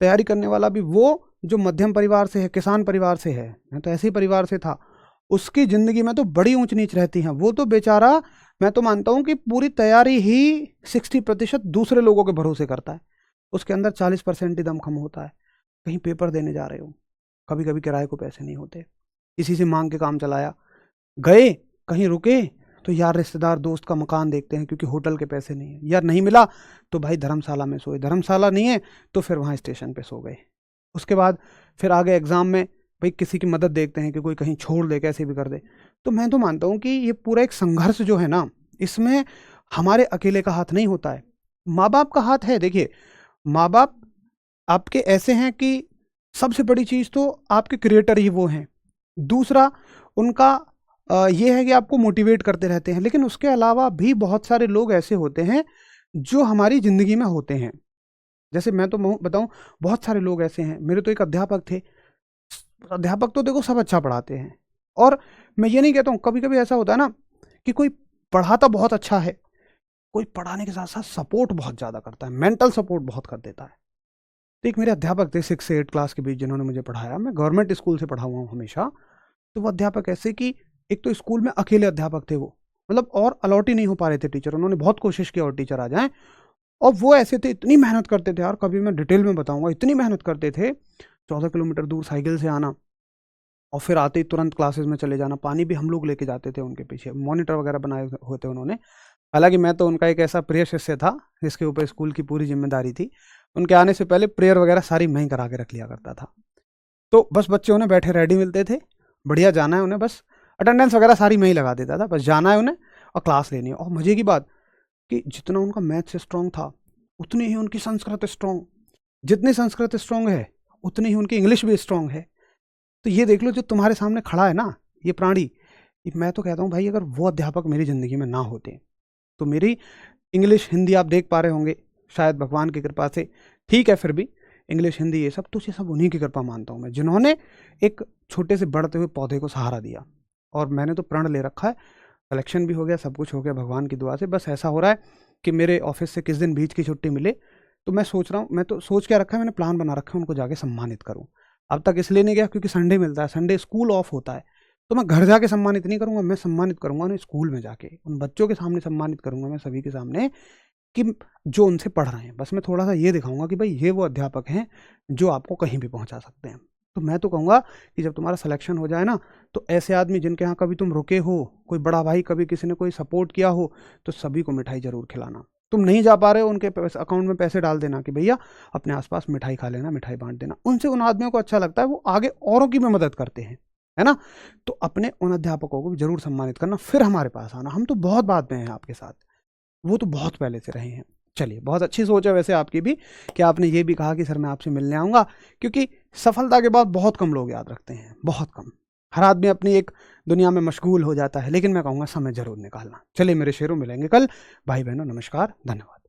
तैयारी करने वाला भी वो जो मध्यम परिवार से है, किसान परिवार से है। मैं तो ऐसे ही परिवार से था। उसकी ज़िंदगी में तो बड़ी ऊंच नीच रहती हैं। वो तो बेचारा, मैं तो मानता हूँ कि पूरी तैयारी ही 60% दूसरे लोगों के भरोसे करता है। उसके अंदर 40% ही दमखम होता है। कहीं पेपर देने जा रहे हो, कभी कभी किराए को पैसे नहीं होते, किसी से मांग के काम चलाया, गए कहीं रुके तो यार रिश्तेदार दोस्त का मकान देखते हैं क्योंकि होटल के पैसे नहीं है, यार नहीं मिला तो भाई धर्मशाला में सोए, धर्मशाला नहीं है तो फिर वहाँ स्टेशन पे सो गए। उसके बाद फिर आगे एग्ज़ाम में भाई किसी की मदद देखते हैं कि कोई कहीं छोड़ दे, कैसे भी कर दे। तो मैं तो मानता हूँ कि ये पूरा एक संघर्ष जो है ना, इसमें हमारे अकेले का हाथ नहीं होता है, माँ बाप का हाथ है। देखिए, माँ बाप आपके ऐसे हैं कि सबसे बड़ी चीज़ तो आपके क्रिएटर ही वो हैं। दूसरा उनका ये है कि आपको मोटिवेट करते रहते हैं। लेकिन उसके अलावा भी बहुत सारे लोग ऐसे होते हैं जो हमारी ज़िंदगी में होते हैं। जैसे मैं तो बताऊं, बहुत सारे लोग ऐसे हैं। मेरे तो एक अध्यापक थे। अध्यापक तो देखो सब अच्छा पढ़ाते हैं, और मैं ये नहीं कहता हूँ, कभी कभी ऐसा होता है ना कि कोई पढ़ाता बहुत अच्छा है, कोई पढ़ाने के साथ साथ सपोर्ट बहुत ज़्यादा करता है, मेंटल सपोर्ट बहुत कर देता है। तो एक मेरे अध्यापक थे 6 से 8 क्लास के बीच, जिन्होंने मुझे पढ़ाया। मैं गवर्नमेंट स्कूल से पढ़ा हुआ हूँ हमेशा। तो वो अध्यापक ऐसे कि एक तो स्कूल में अकेले अध्यापक थे वो, मतलब और अलॉट ही नहीं हो पा रहे थे टीचर। उन्होंने बहुत कोशिश की और टीचर आ जाएं, और वो ऐसे थे, इतनी मेहनत करते थे यार, कभी मैं डिटेल में बताऊंगा, इतनी मेहनत करते थे। 14 किलोमीटर दूर साइकिल से आना, और फिर आते ही तुरंत क्लासेस में चले जाना। पानी भी हम लोग लेके जाते थे उनके पीछे, मॉनिटर वगैरह बनाए होते उन्होंने। हालांकि मैं तो उनका एक ऐसा प्रिय शिष्य था जिसके ऊपर स्कूल की पूरी जिम्मेदारी थी। उनके आने से पहले प्रेयर वगैरह सारी मैं ही करा के रख लिया करता था। तो बस बच्चे उन्हें बैठे रेडी मिलते थे, बढ़िया जाना है उन्हें, बस अटेंडेंस वगैरह सारी मैं ही लगा देता था, बस जाना है उन्हें और क्लास लेनी है। और मजे की बात कि जितना उनका मैथ्स स्ट्रांग था उतनी ही उनकी संस्कृत स्ट्रांग, जितनी संस्कृत स्ट्रांग है उतनी ही उनकी इंग्लिश भी स्ट्रांग है। तो ये देख लो, जो तुम्हारे सामने खड़ा है ना, ये प्राणी, मैं तो कहता हूँ भाई, अगर वो अध्यापक मेरी ज़िंदगी में ना होते तो मेरी इंग्लिश हिंदी, आप देख पा रहे होंगे शायद भगवान की कृपा से, ठीक है, फिर भी इंग्लिश हिंदी ये सब तो ये सब उन्हीं की कृपा मानता हूँ मैं, जिन्होंने एक छोटे से बढ़ते हुए पौधे को सहारा दिया। और मैंने तो प्रण ले रखा है, कलेक्शन भी हो गया, सब कुछ हो गया भगवान की दुआ से। बस ऐसा हो रहा है कि मेरे ऑफिस से किस दिन बीच की छुट्टी मिले तो मैं सोच रहा हूँ, मैं तो सोच क्या रखा है, मैंने प्लान बना रखा है उनको जाके सम्मानित करूँ। अब तक इसलिए नहीं गया क्योंकि संडे मिलता है, संडे स्कूल ऑफ होता है, तो मैं घर जाके सम्मानित नहीं करूँगा, मैं सम्मानित करूँगा उन्हें स्कूल में जाके, उन बच्चों के सामने सम्मानित करूँगा मैं, सभी के सामने, कि जो उनसे पढ़ रहे हैं। बस मैं थोड़ा सा ये दिखाऊंगा कि भाई ये वो अध्यापक हैं जो आपको कहीं भी पहुंचा सकते हैं। तो मैं तो कहूँगा कि जब तुम्हारा सिलेक्शन हो जाए ना, तो ऐसे आदमी जिनके यहाँ कभी तुम रुके हो, कोई बड़ा भाई, कभी किसी ने कोई सपोर्ट किया हो, तो सभी को मिठाई जरूर खिलाना। तुम नहीं जा पा रहे हो, उनके अकाउंट में पैसे डाल देना कि भैया अपने आसपास मिठाई खा लेना, मिठाई बांट देना। उनसे, उन आदमियों को अच्छा लगता है, वो आगे औरों की भी मदद करते हैं। है ना। तो अपने उन अध्यापकों को भी जरूर सम्मानित करना, फिर हमारे पास आना। हम तो बहुत बाद में हैं आपके साथ, वो तो बहुत पहले से रहे हैं। चलिए, बहुत अच्छी सोच है वैसे आपकी भी, कि आपने ये भी कहा कि सर मैं आपसे मिलने आऊँगा, क्योंकि सफलता के बाद बहुत कम लोग याद रखते हैं, बहुत कम। हर आदमी अपनी एक दुनिया में मशगूल हो जाता है, लेकिन मैं कहूँगा समय जरूर निकालना। चलिए मेरे शेरों, मिलेंगे कल। भाई बहनों नमस्कार, धन्यवाद।